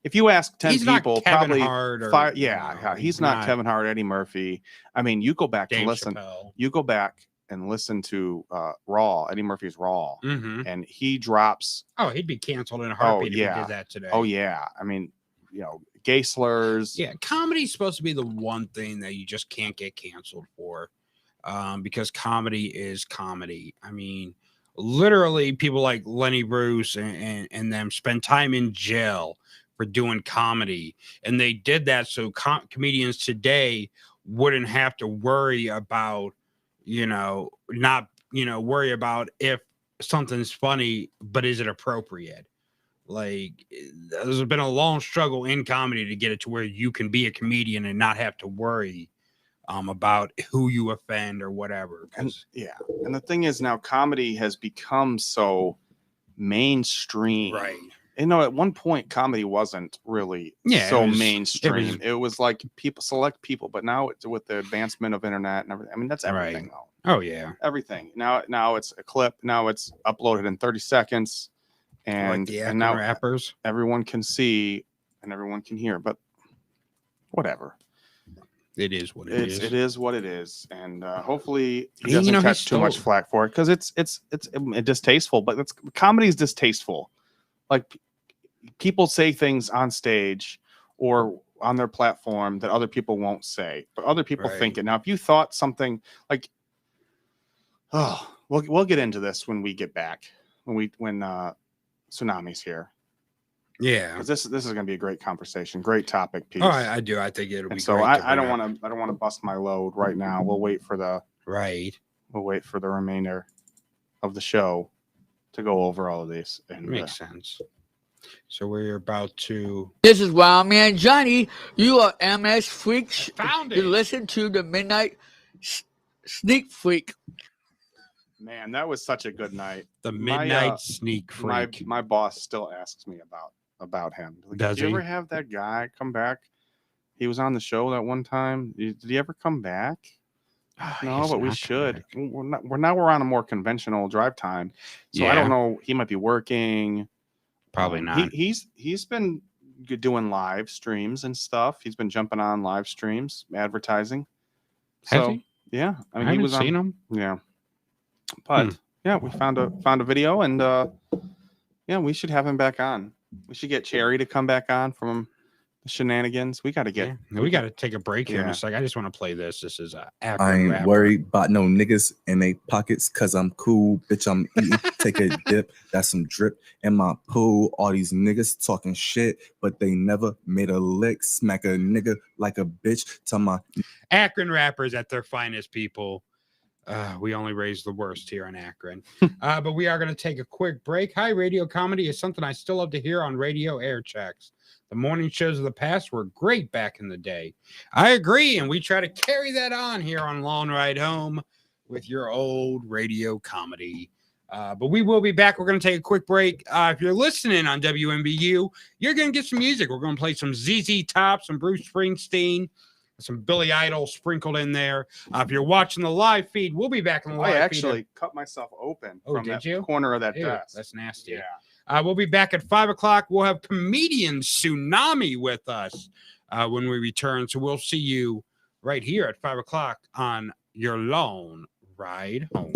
If you ask 10 he's people, not Kevin probably Hart or, 5, he's not Kevin Hart, Eddie Murphy. I mean, you go back Dave to listen. Chappelle. You go back and listen to Raw, Eddie Murphy's Raw, and he drops. Oh, he'd be canceled in a heartbeat if he did that today. Oh yeah, I mean, gay slurs. Yeah, comedy's supposed to be the one thing that you just can't get canceled for, because comedy is comedy. I mean, literally, people like Lenny Bruce and them spend time in jail for doing comedy, and they did that so comedians today wouldn't have to worry about not worry about if something's funny, but is it appropriate? Like there's been a long struggle in comedy to get it to where you can be a comedian and not have to worry about who you offend or whatever. And the thing is now comedy has become so mainstream, right? At one point comedy wasn't really so mainstream. It was like select people, but now it's with the advancement of internet and everything. I mean, that's everything though. Oh yeah, everything. Now it's a clip. Now it's uploaded in 30 seconds, and now rappers, everyone can see and everyone can hear. But whatever. It is what It is what it is, and hopefully he You doesn't know, he catch too much stole- flack for it because it's distasteful. But comedy is distasteful. Like people say things on stage or on their platform that other people won't say, but other people think it. Now, if you thought something like, oh, we'll get into this when we get back when Tsunami's here. Yeah, because this is going to be a great conversation, great topic piece. Oh, I do. I think it'll be. And so great I don't want to bust my load right now. We'll wait for the remainder of the show to go over all of these. And makes sense. So we're about to. This is Wild Man Johnny. You are MS Freaks. Found You listen to the Midnight Sneak Freak. Man, that was such a good night. The Midnight Sneak Freak. My boss still asks me about him. Like, Does did you he? ever have that guy come back? He was on the show that one time. Did he ever come back? No, but we should. We're on a more conventional drive time, so I don't know. He might be working. Probably not. He's been doing live streams and stuff. He's been jumping on live streams, advertising. Has he? Yeah, I mean, I he was seen him. Yeah, but yeah, we found a video, and yeah, we should have him back on. We should get Cherry to come back on from the shenanigans. We got to get. Yeah. We got to take a break here in Yeah. a sec. I just want to play this. This is I Akron ain't rapper. worried about no niggas in they pockets cause I'm cool. Bitch, I'm eating. Take a dip. That's some drip in my pool. All these niggas talking shit, but they never made a lick. Smack a nigga like a bitch. Tell my Akron rappers at their finest, people. We only raise the worst here in Akron. But we are going to take a quick break. High radio comedy is something I still love to hear on radio air checks. The morning shows of the past were great back in the day. I agree, and we try to carry that on here on Long Ride Home with your old radio comedy. But we will be back. We're going to take a quick break. If you're listening on WMBU, you're going to get some music. We're going to play some ZZ Top, some Bruce Springsteen, some Billy Idol sprinkled in there. If you're watching the live feed, we'll be back on the live I feed. actually cut myself open from did that you? corner of that Ew, desk. That's nasty. Yeah. We'll be back at 5 o'clock. We'll have comedian Tsunami with us when we return. So we'll see you right here at 5 o'clock on your Long Ride Home.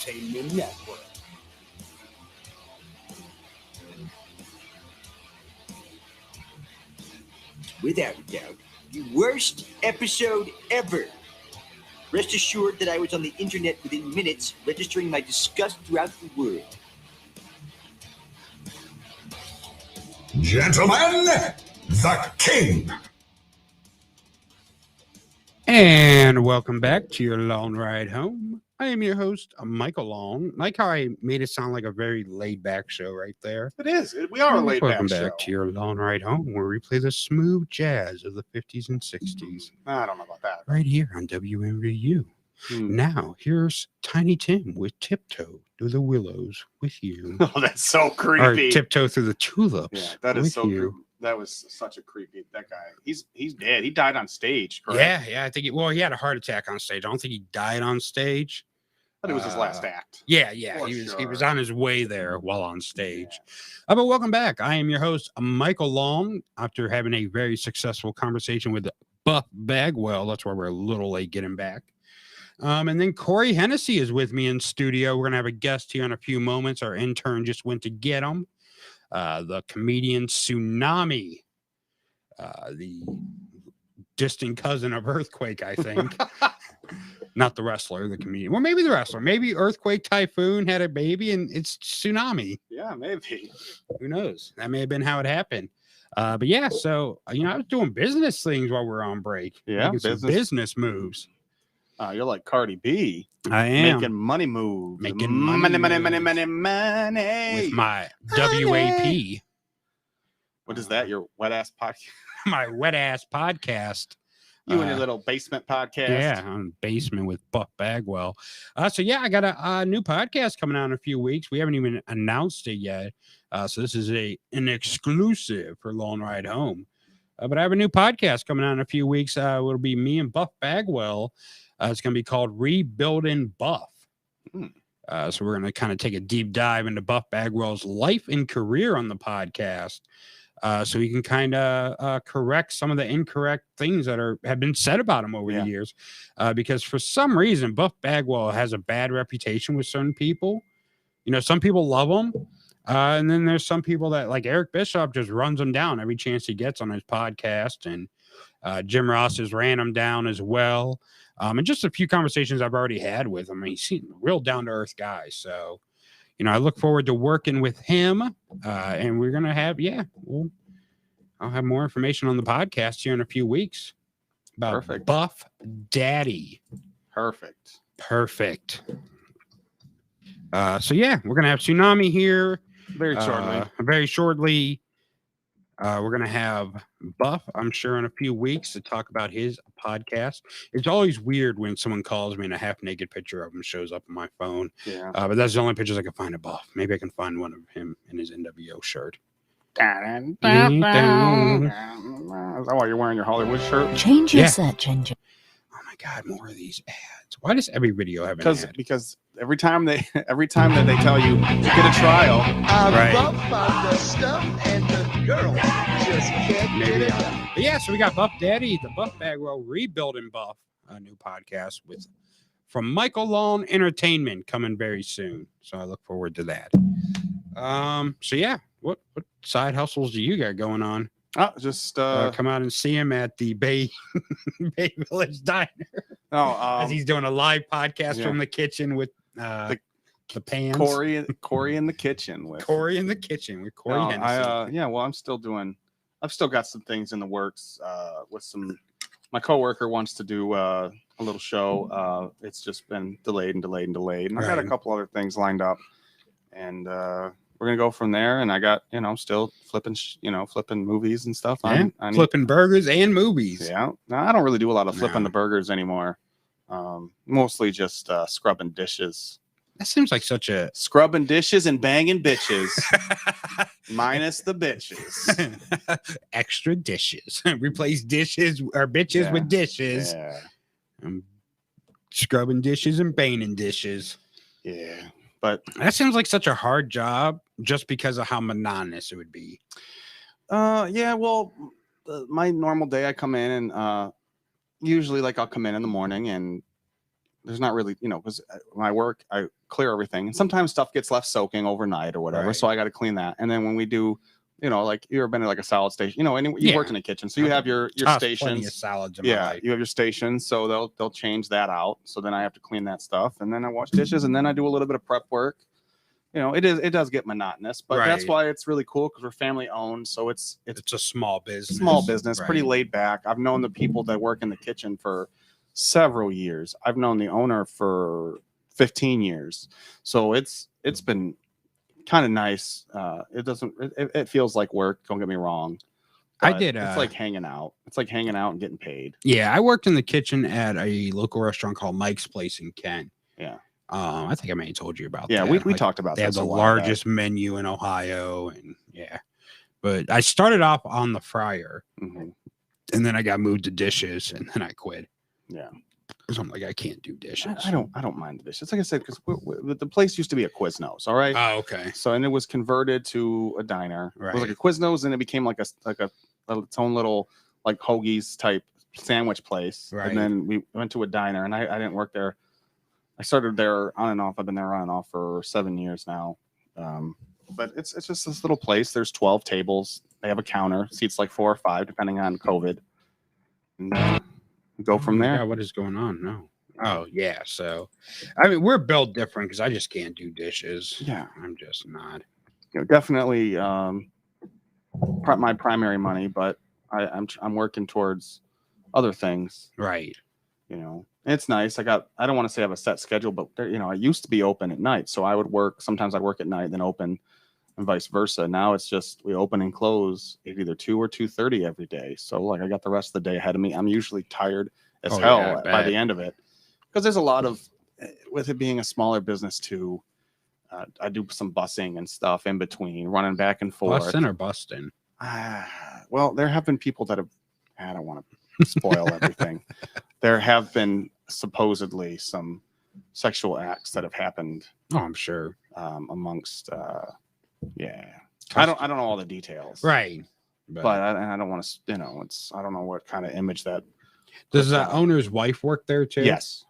Entertainment Network. Without a doubt, the worst episode ever. Rest assured that I was on the internet within minutes, registering my disgust throughout the world. Gentlemen, the king. And welcome back to your long ride home. I am your host, Michael Long. Like how I made it sound like a very laid-back show right there. It is. We are a laid-back Welcome show. back to your long ride home, where we play the smooth jazz of the 50s and 60s. I don't know about that. Right here on WMVU. Now, here's Tiny Tim with Tiptoe Through the Willows with you. Oh, that's so creepy. Or Tiptoe Through the Tulips. Yeah, that is with so you. creepy. That was such a creepy. That guy. He's dead. He died on stage. Correct? Yeah. I think he had a heart attack on stage. I don't think he died on stage. But it was his last act. Yeah. For He was on his way there while on stage. But welcome back. I am your host, Michael Long. After having a very successful conversation with Buff Bagwell, that's why we're a little late getting back. And then Corey Hennessy is with me in studio. We're gonna have a guest here in a few moments. Our intern just went to get him. The comedian Tsunami, the distant cousin of Earthquake, I think. Not the wrestler, the comedian. Well, maybe the wrestler. Maybe Earthquake Typhoon had a baby and it's Tsunami. Yeah, maybe. Who knows? That may have been how it happened. But yeah, so, I was doing business things while we were on break. Yeah, making some business moves. You're like Cardi B. I am. Making money moves. Making money. With my WAP. What is that? Your wet ass podcast? My wet ass podcast. You and your little basement podcast. Yeah, on Basement with Buff Bagwell. So yeah, I got a new podcast coming out in a few weeks. We haven't even announced it yet. So this is an exclusive for Long Ride Home. But I have a new podcast coming out in a few weeks. It'll be me and Buff Bagwell. It's going to be called Rebuilding Buff. So we're going to kind of take a deep dive into Buff Bagwell's life and career on the podcast. So he can kind of correct some of the incorrect things that have been said about him over the years. Because for some reason, Buff Bagwell has a bad reputation with certain people. Some people love him. And then there's some people that, like Eric Bishop, just runs him down every chance he gets on his podcast. And Jim Ross has ran him down as well. And just a few conversations I've already had with him. He's a real down-to-earth guy. So, I look forward to working with him. And we're going to have, I'll have more information on the podcast here in a few weeks about Buff Daddy. Perfect. So, yeah, we're going to have Tsunami here. Very shortly. We're going to have Buff, I'm sure, in a few weeks to talk about his podcast. It's always weird when someone calls me and a half-naked picture of him shows up on my phone. Yeah. But that's the only pictures I can find of Buff. Maybe I can find one of him in his NWO shirt. Is that why you're wearing your Hollywood shirt? Change your search engine. Oh my God, more of these ads. Why does every video have an ad? Because every time that they tell you get a trial, right. About the stuff and the girl just can't get it done. But yeah, so we got Buff Daddy, the Buff Bagwell Rebuilding Buff, a new podcast from Michael Long Entertainment coming very soon. So I look forward to that. So yeah, what side hustles do you got going on? Just come out and see him at the Bay Village Diner. As he's doing a live podcast from the kitchen with the pans. Corey in the kitchen with Corey Hennessy. I've still got some things in the works with my coworker wants to do a little show. It's just been delayed. And I got a couple other things lined up, and we're gonna go from there. And I got still flipping movies and stuff. Flipping burgers and movies. Yeah, no, I don't really do a lot of flipping the burgers anymore. Mostly just scrubbing dishes. That seems like such a scrubbing dishes and banging bitches, minus the bitches. Extra dishes. Replace dishes or bitches with dishes. Yeah. Scrubbing dishes and banging dishes. Yeah, but that seems like such a hard job just because of how monotonous it would be. Yeah. Well, my normal day, I come in and usually I'll come in the morning and there's not really, because when I work, I clear everything, and sometimes stuff gets left soaking overnight or whatever, Right. so I got to clean that. And then when we do, like you ever been to like a salad station, and you worked in a kitchen, so you have your Plenty of stations. salads in my life. You have your stations, so they'll change that out. So then I have to clean that stuff, and then I wash dishes, and then I do a little bit of prep work. It does get monotonous, but that's why it's really cool because we're family owned. So it's a small business. Pretty Right. laid back. I've known the people that work in the kitchen for several years. I've known the owner for 15 years. So it's been kind of nice. It feels like work. Don't get me wrong. I but did. It's like hanging out. It's like hanging out and getting paid. Yeah, I worked in the kitchen at a local restaurant called Mike's Place in Kent. Yeah. I think I may have told you about that. We talked about they that. have the largest menu in Ohio, and but I started off on the fryer, and then I got moved to dishes, and then I quit. Yeah, because I'm like, I can't do dishes. I don't mind the dishes. Like I said, because the place used to be a Quiznos. All right. Oh, okay. So and it was converted to a diner. Right. It was like a Quiznos, and it became like its own little like hoagies type sandwich place. Right. And then we went to a diner, and I didn't work there. I started there on and off. I've been there on and off for 7 years now. But it's just this little place. There's 12 tables. They have a counter, seats like 4 or 5, depending on COVID. And go from there. Yeah, what is going on? No. Oh, yeah. So, I mean, we're built different because I just can't do dishes. Yeah. I'm just not. Definitely my primary money, but I'm working towards other things. Right. It's nice. I don't want to say I have a set schedule, but I used to be open at night. So I would work. Sometimes I'd work at night, then open, and vice versa. Now it's just we open and close at either 2 or 2:30 every day. So like I got the rest of the day ahead of me. I'm usually tired as hell by the end of it because there's a lot of, with it being a smaller business too. I do some busing and stuff in between, running back and forth. Busting or busting? Well, there have been people that have. I don't want to spoil everything. There have been supposedly some sexual acts that have happened. Oh, I'm sure. Amongst, I don't know all the details. Right. But I don't want to, I don't know what kind of image that. Does the owner's wife work there too? Yes.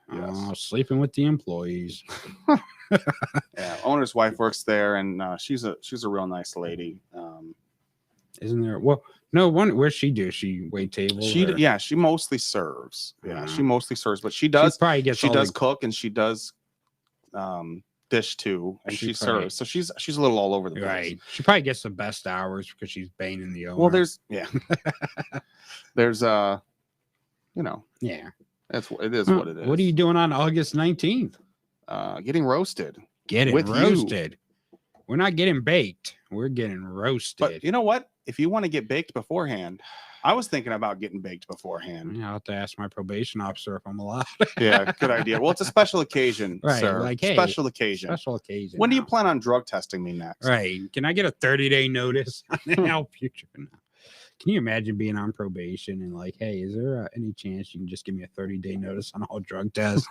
Sleeping with the employees. Yeah, owner's wife works there, and she's a real nice lady. Isn't there? Well, no one. Where's she do? She wait tables. She mostly serves. Yeah, she mostly serves, but she does cook, and she does dish too, and she serves. So she's a little all over the place. Right. She probably gets the best hours because she's banging the owner. Well, there's yeah. It is what it is. What are you doing on August 19th? Getting roasted. Getting with roasted. We're not getting baked. We're getting roasted. But you know what? If you want to get baked beforehand, I was thinking about getting baked beforehand. Yeah, I'll have to ask my probation officer if I'm allowed. Yeah, good idea. Well, it's a special occasion, right? Sir. Like, hey, special occasion. Special occasion. When do you plan on drug testing me next? Right. Can I get a 30-day notice on how future? No. Can you imagine being on probation and like, hey, is there any chance you can just give me a 30-day notice on all drug tests?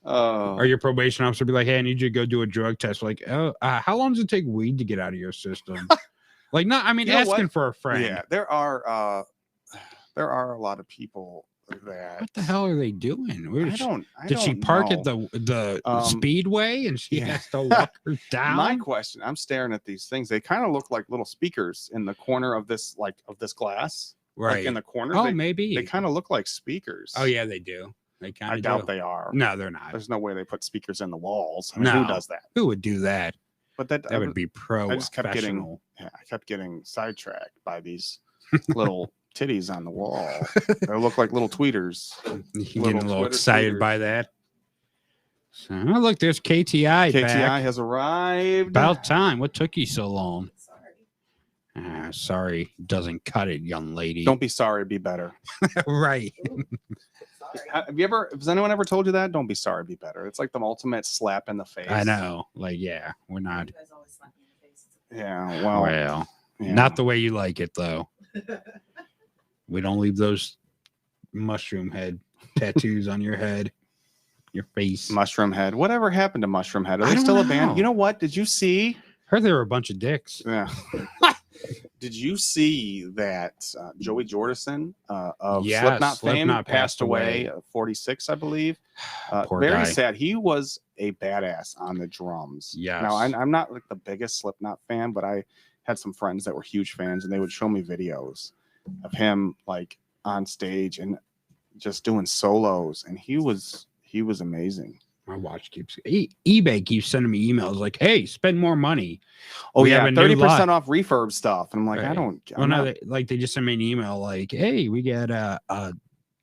Or your probation officer be like, hey, I need you to go do a drug test. Like, how long does it take weed to get out of your system? Like, not, I mean, asking for a friend. Yeah, there are a lot of people that. What the hell are they doing? Did she don't park know. at the speedway and she has to walk her down? My question, I'm staring at these things. They kind of look like little speakers in the corner of this glass. Right. Like in the corner. Oh, maybe. They kind of look like speakers. Oh, yeah, they do. I doubt they are. No, they're not. There's no way they put speakers in the walls. I mean, No. Who does that? Who would do that? But that would be I just kept getting sidetracked by these little titties on the wall. They look like little tweeters. You're getting a little excited by that. So, oh, look, there's KTI. KTI has arrived. About time. What took you so long? Sorry, doesn't cut it, young lady. Don't be sorry, be better. Right. Has anyone ever told you that? Don't be sorry, be better. It's like the ultimate slap in the face. I know. Like, yeah, we're not. Yeah, well, not the way you like it, though. We don't leave those mushroom head tattoos on your head, your face. Mushroom head. Whatever happened to Mushroom Head? Are they still abandoned? You know what? Did you see? Heard they were a bunch of dicks. Yeah. Did you see that Joey Jordison of Yes, Slipknot fame Slipknot passed passed away, away. 46, I believe. Poor Very guy. sad. He was a badass on the drums. Yes. Now, I'm not like the biggest Slipknot fan, but I had some friends that were huge fans, and they would show me videos of him like on stage and just doing solos, and he was amazing. My watch keeps eBay keeps sending me emails like, "Hey, spend more money." Oh We yeah, have a new 30% lot. off refurb stuff, and I'm like, Right. I don't. Well, I'm no, not- they just sent me an email like, "Hey, we got a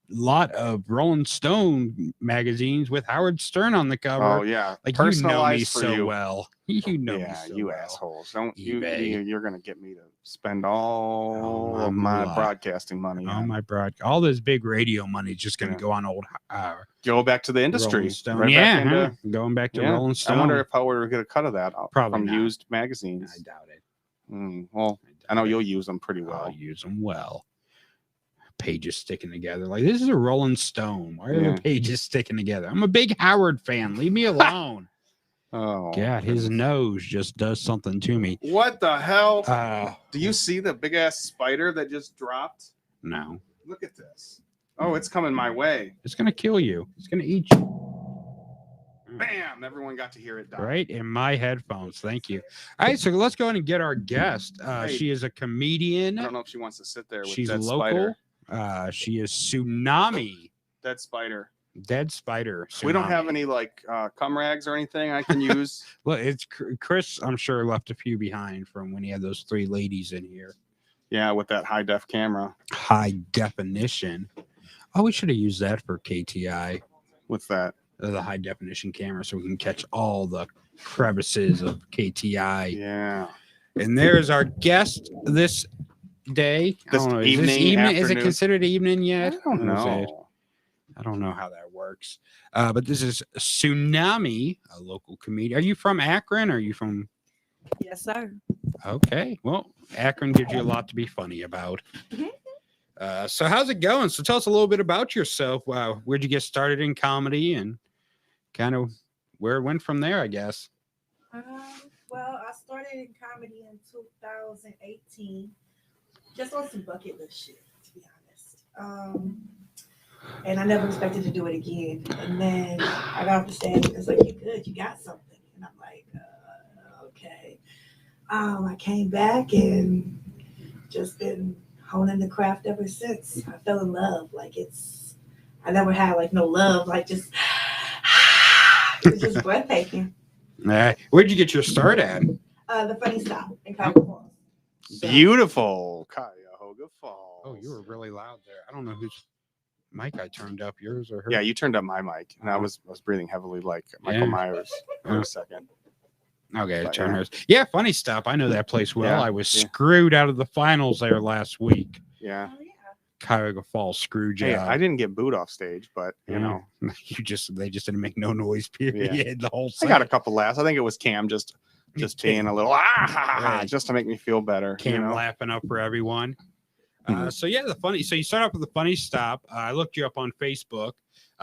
lot of Rolling Stone magazines with Howard Stern on the cover." Oh yeah, like you know me personalized for so you. well. You know me Yeah, so you well. assholes. Don't eBay. you're gonna get me to spend all Oh, of my my. broadcasting money. Oh on. my all this big radio money is just going to go on old Go back to the industry. Rolling Stone. Right yeah, back into, going back to yeah. Rolling Stone. I wonder if I were to get a cut of that Probably from not. used magazines. I doubt it. Well, I know you'll use them pretty well. I'll use them well. Pages sticking together. Like, this is a Rolling Stone. Why are Yeah. the pages sticking together? I'm a big Howard fan. Leave me alone. Oh, God, his nose just does something to me. what the hell? Uh, Do you see the big ass spider that just dropped? No. Look at this. Oh, it's coming my way. It's going to kill you. It's going to eat you. Bam! Everyone got to hear it die. Right in my headphones. Thank you. All right, so let's go ahead and get our guest. Hey. She is a comedian. I don't know if she wants to sit there with She's that local. spider. She is Tsunami. Dead spider. Dead spider. We don't Tsunami. have any like cum rags or anything I can use. Well, it's Chris. I'm sure left a few behind from when he had those 3 ladies in here. Yeah, with that high def camera. High definition. Oh, we should have used that for KTI. What's that? The high definition camera, so we can catch all the crevices of KTI. Yeah. And there's our guest this day. I This don't know, evening, Is it afternoon? considered evening yet? I don't know. I don't know how that works. But this is Tsunami, a local comedian. Are you from Akron? Or are you from? Yes, sir. Okay. Well, Akron gives you a lot to be funny about. So how's it going? So tell us a little bit about yourself. Wow, where'd you get started in comedy and kind of where it went from there, I guess. Well, I started in comedy in 2018, just on some bucket list shit, to be honest. And I never expected to do it again. And then I got off the stage and it's like, "You good? You got something?" And I'm like, "Okay." I came back and just been honing the craft ever since. I fell in love. I never had like no love, like just it's just breathtaking. Where'd you get your start at? The Funny Stop in Cuyahoga Falls. Beautiful. Cuyahoga Falls. Oh, you were really loud there. I don't know whose mic I turned up, yours or hers. Yeah, you turned up my mic, and I was breathing heavily like Michael Myers for a second. Okay, But, turn yeah. hers. Yeah, Funny Stop. I know that place well. Yeah, I was yeah. screwed out of the finals there last week. Yeah. Cuyahoga Falls screw job. Hey, I didn't get booed off stage, but you know, they just didn't make no noise. Period. The whole. I got a couple laughs. I think it was Cam just being a little Right. just to make me feel better. Cam laughing up for everyone. So yeah, so you start off with the Funny Stop. I looked you up on Facebook,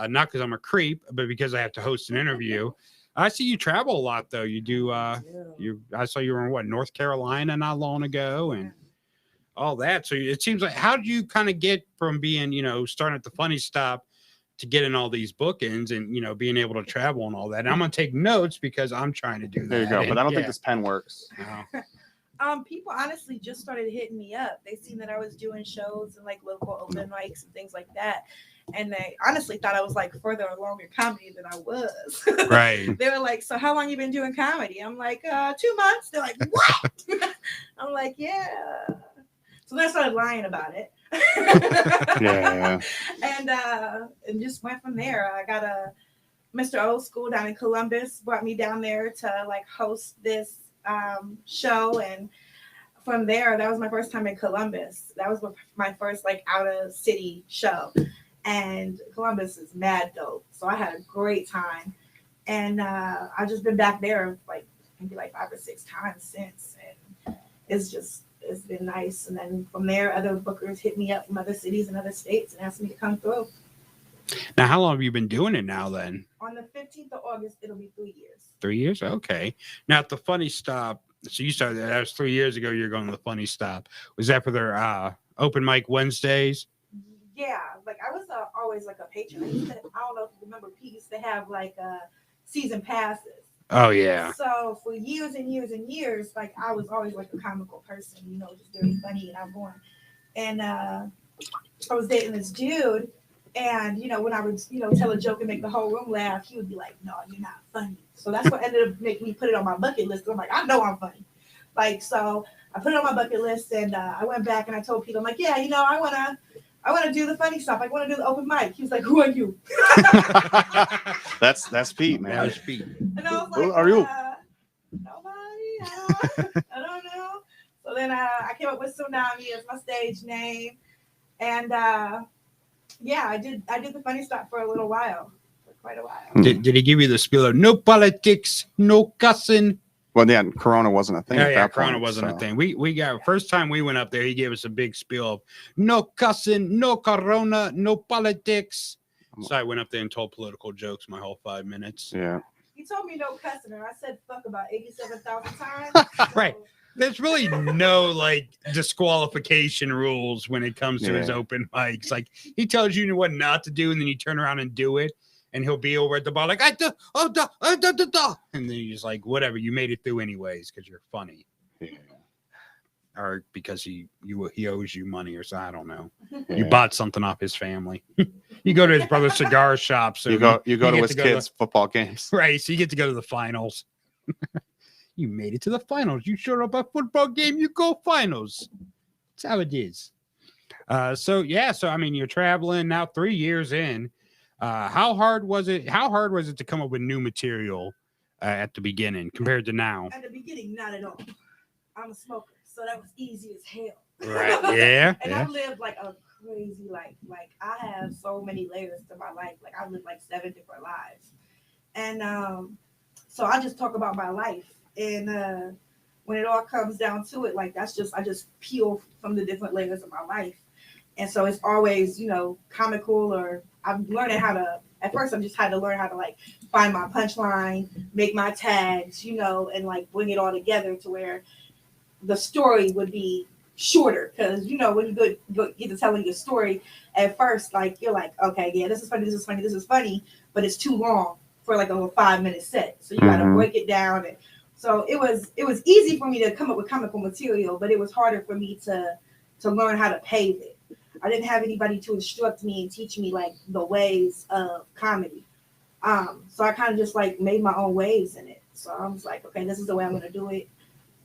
not because I'm a creep, but because I have to host an interview. I see you travel a lot though. You do. I saw you were in North Carolina not long ago, and all that. So it seems like, how did you kind of get from being, starting at the Funny Stop to getting all these bookings and being able to travel and all that? And I'm gonna take notes because I'm trying to do that. There you go. But I don't Yeah. think this pen works. People honestly just started hitting me up. They seen that I was doing shows and like local open mics and things like that. And they honestly thought I was like further along in comedy than I was. Right. They were like, "So how long you been doing comedy?" I'm like, 2 months. They're like, "What?" I'm like, "Yeah." So then I started lying about it. Yeah. And just went from there. I got a Mr. Old School down in Columbus, brought me down there to like host this show, and from there, that was my first time in Columbus. That was my first like out of city show, and Columbus is mad dope. So I had a great time, and I've just been back there like maybe like 5 or 6 times since, and it's been nice. And then from there, other bookers hit me up from other cities and other states and asked me to come through. Now, how long have you been doing it now then? On the 15th of August, it'll be 3 years. 3 years? Okay. Now, at the Funny Stop, So you started that was 3 years ago. You're going to the Funny Stop. Was that for their open mic Wednesdays? Yeah, like I was always like a patron. I don't know if you remember, Pete used to have like season passes. Oh yeah. So for years and years and years, like I was always like a comical person, you know, just very funny and outgoing. And I was dating this dude, and you know, when I would, you know, tell a joke and make the whole room laugh, he would be like, "No, you're not funny." So that's what ended up making me put it on my bucket list. I'm like, I know I'm funny. Like, so I put it on my bucket list, and I went back and I told Pete, I'm like, yeah, you know, I want to do the funny stuff. I want to do the open mic. He was like, "Who are you?" That's Pete, man. That's Pete. And I was like, Who are you? Nobody. I don't know. So then I came up with Tsunami as my stage name, and yeah, I did the funny stuff for a little while, for quite a while. Did he give you the spiel of no politics, no cussing? Well, yeah, Corona wasn't a thing. Yeah, Corona wasn't a thing. We got first time we went up there, he gave us a big spiel of no cussing, no Corona, no politics. So I went up there and told political jokes my whole 5 minutes. Yeah. He told me no cussing, and I said fuck about 87,000 times. Right. There's really no like disqualification rules when it comes to his open mics. Like he tells you what not to do, and then you turn around and do it, and he'll be over at the bar like and then you're just like, whatever, you made it through anyways because you're funny. Yeah. Or because he owes you money or so, I don't know. Yeah. You bought something off his family. You go to his brother's cigar shop, so you go to his kids' football games. Right, so you get to go to the finals. You made it to the finals. You showed up at football game, you go finals. That's how it is. So I mean, you're traveling now 3 years in. How hard was it to come up with new material at the beginning compared to now? At the beginning, not at all. I'm a smoker, so that was easy as hell. Right. Yeah. And I lived like a crazy life. Like I have so many layers to my life. Like I lived like 7 different lives. And so I just talk about my life. And when it all comes down to it, like I just peel from the different layers of my life. And so it's always, you know, comical, or I'm learning how to, at first I just had to learn how to like find my punchline, make my tags, you know, and like bring it all together to where the story would be shorter. Because, you know, when you go get to telling your story at first, like you're like, okay, yeah, this is funny, but it's too long for like a 5-minute set. So you got to break it down. And so it was easy for me to come up with comical material, but it was harder for me to learn how to pave it. I didn't have anybody to instruct me and teach me like the ways of comedy. So I kind of just like made my own ways in it. So I was like, okay, this is the way I'm going to do it.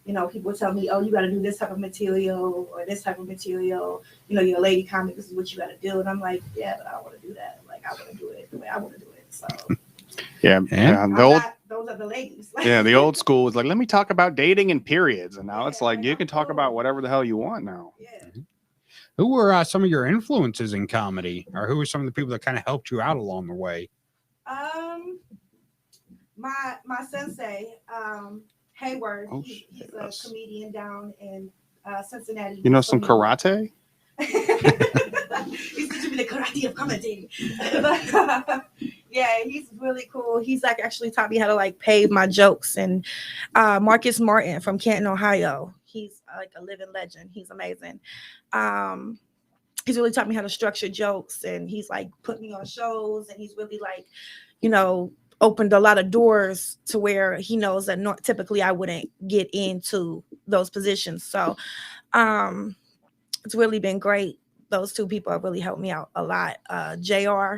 You know, people tell me, oh, you got to do this type of material or this type of material. You know, you're a lady comic, this is what you got to do. And I'm like, yeah, but I don't want to do that. Like, I want to do it the way I want to do it. So those are the ladies. The old school was like, let me talk about dating and periods. And now it's like, you can talk about whatever the hell you want now. Yeah. Who were some of your influences in comedy, or who were some of the people that kind of helped you out along the way? My sensei, Hayward, he's a comedian down in Cincinnati. You know some karate? He's teaching me the karate of comedy. Yeah, he's really cool. He's like actually taught me how to like pave my jokes. And Marcus Martin from Canton, Ohio. He's like a living legend. He's amazing. He's really taught me how to structure jokes, and he's like put me on shows, and he's really like, you know, opened a lot of doors to where he knows that typically I wouldn't get into those positions. So it's really been great. Those two people have really helped me out a lot. JR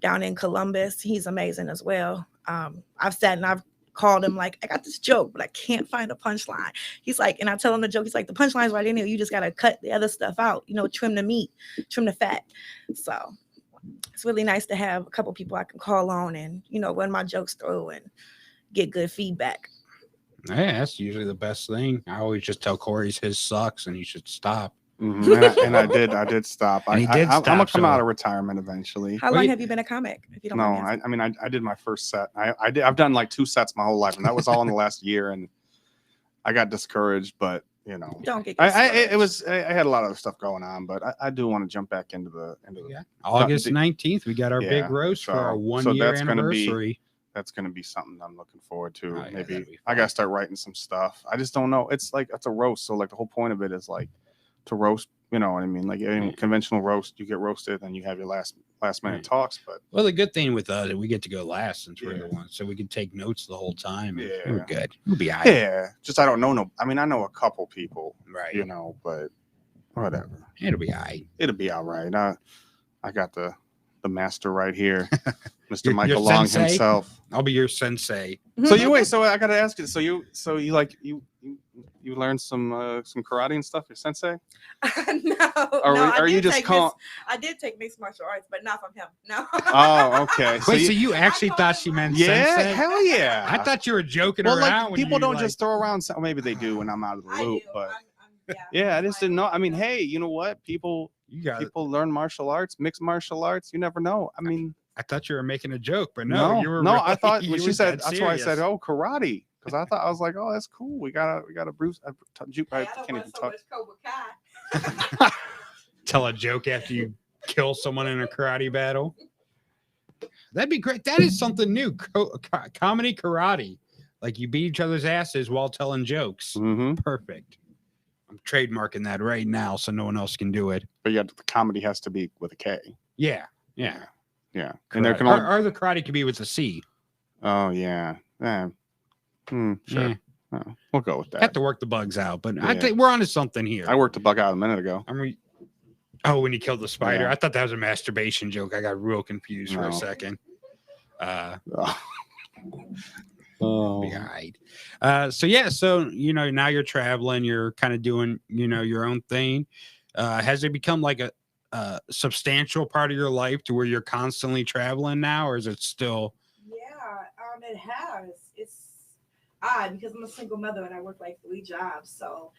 down in Columbus, he's amazing as well. I've sat and I've called him like, I got this joke, but I can't find a punchline. He's like, and I tell him the joke, he's like, the punchline's right in here. You just got to cut the other stuff out, you know, trim the meat, trim the fat. So it's really nice to have a couple people I can call on and, you know, run my jokes through and get good feedback. Yeah, that's usually the best thing. I always just tell Corey his sucks and he should stop. And I did stop. And he did I'm gonna stop, come out of retirement eventually. How long have you been a comic? If you don't mind me asking? I mean, I did my first set. I've done like 2 sets my whole life, and that was all in the last year. And I got discouraged, but you know, don't get discouraged. I had a lot of other stuff going on, but I do want to jump back into the August 19th. We got our big roast for our 1 year anniversary. that's going to be something I'm looking forward to. Oh, yeah, Maybe that'd be I got to start writing some stuff. I just don't know. It's like it's a roast, so like the whole point of it is like to roast. You know what I mean? Like any conventional roast, you get roasted, and you have your last minute talks. But well, the good thing with us, we get to go last since we're the ones, so we can take notes the whole time. And we're good. We'll be all right. Yeah, just I don't know. No, I mean I know a couple people, right? You know, but whatever. It'll be all right. It'll be all right. I got the master right here, Mr. Your Michael Long sensei? himself. I'll be your sensei. So you wait. So I got to ask you. So you like you learned some karate and stuff. Your sensei? No. Are you just calling? I did take mixed martial arts, but not from him. No. Oh, okay. So you actually thought she meant yeah, sensei? hell yeah. I thought you were joking well, around. Like, when people you, don't like, just throw around. Maybe they do when I'm out of the loop, but yeah, I just didn't know. I mean, hey, you know what? People learn martial arts, mixed martial arts. You never know. I mean, I thought you were making a joke, but no, you were. No, really, I thought when you she were said dead that's why I said, serious. oh, karate, because I was like, oh, that's cool. We got a Bruce. I can't even talk. Tell a joke after you kill someone in a karate battle. That'd be great. That is something new. Comedy karate. Like you beat each other's asses while telling jokes. Mm-hmm. Perfect. I'm trademarking that right now so no one else can do it. But yeah, the comedy has to be with a K. Yeah. And Karate. there can only... or the karate could be with a C. Oh yeah. Sure. Yeah. Oh, we'll go with that. Have to work the bugs out, but I think we're onto something here. I worked the bug out a minute ago. Oh, when you killed the spider, Yeah. I thought that was a masturbation joke. I got real confused for a second. Oh. Be all right. So now you're traveling, you're kind of doing, your own thing. Has it become like a substantial part of your life to where you're constantly traveling now, or is it still? Yeah, it has. It's odd because I'm a single mother and I work like 3 jobs, so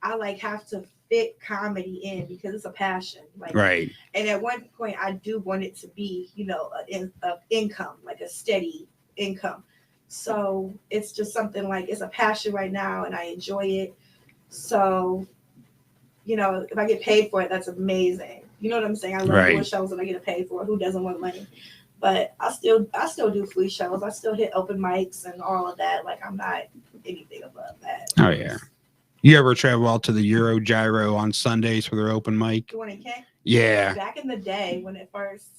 I have to fit comedy in because it's a passion. Right. And at one point, I do want it to be, an income, like a steady income. So it's just something it's a passion right now, and I enjoy it. So, if I get paid for it, that's amazing. You know what I'm saying? I love doing shows and I get paid for it. Who doesn't want money? But I still do free shows. I still hit open mics and all of that. I'm not anything above that. Oh yeah. You ever travel out to the Euro Gyro on Sundays for their open mic? The one in Kent? Yeah. Back in the day when it was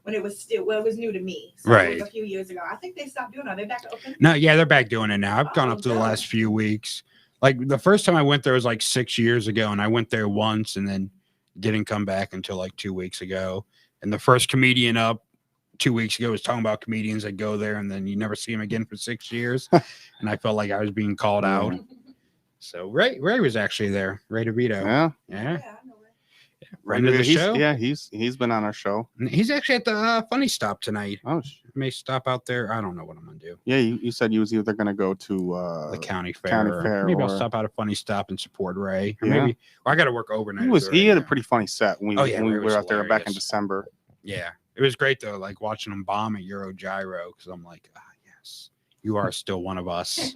it was new to me. So right. It was a few years ago. I think they stopped doing it. Are they back open? No, yeah, they're back doing it now. I've gone up to the last few weeks. Like the first time I went there was 6 years ago, and I went there once and then didn't come back until 2 weeks ago. And the first comedian up 2 weeks ago was talking about comedians that go there and then you never see them again for 6 years. And I felt like I was being called out. So Ray was actually there. Ray DeVito. Yeah. Friend of the show. Yeah, he's been on our show. He's actually at the Funny Stop tonight. Oh, may stop out there. I don't know what I'm gonna do. Yeah, you said you was either gonna go to the county fair. Maybe I'll stop out at Funny Stop and support Ray. Or maybe I got to work overnight. He had a pretty funny set when we were out there back in December. Yeah, it was great though. Watching him bomb at Euro Gyro because I'm like, yes, you are still one of us.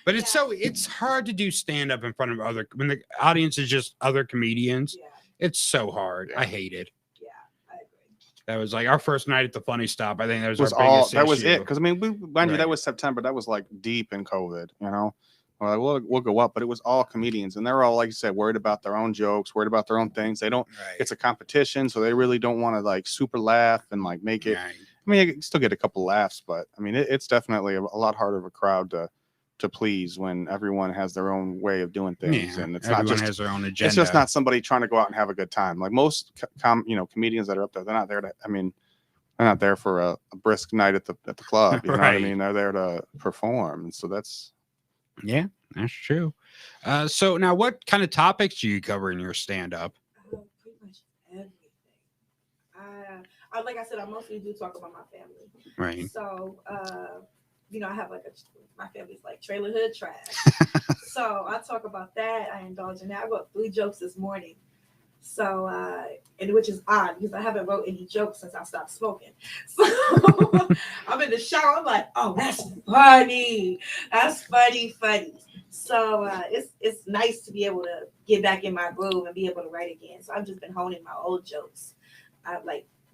But it's hard to do stand up in front of when the audience is just other comedians. Yeah. It's so hard. Yeah. I hate it. Yeah, I agree. That was our first night at the Funny Stop. I think that was our biggest that was issue. it. Because that was September. That was deep in COVID. We're we'll go up, but it was all comedians, and they're all, like you said, worried about their own jokes, worried about their own things. They don't. Right. It's a competition, so they really don't want to super laugh and make it. Right. I mean, you still get a couple laughs, but I mean, it's definitely a lot harder of a crowd to please when everyone has their own way of doing things, and it's not just has their own agenda. It's just not somebody trying to go out and have a good time. Like most comedians that are up there, they're not there to. I mean, they're not there for a brisk night at the club. You know what I mean? They're there to perform, and so that's. Yeah, that's true. So now, what kind of topics do you cover in your stand-up? Pretty much everything. Like I said, I mostly do talk about my family. Right. So, I have my family's trailer hood trash. So I talk about that. I indulge in that. I wrote 3 jokes this morning. So, and which is odd because I haven't wrote any jokes since I stopped smoking. So I'm in the shower. I'm like, oh, that's funny. That's funny. So it's nice to be able to get back in my groove and be able to write again. So I've just been honing my old jokes.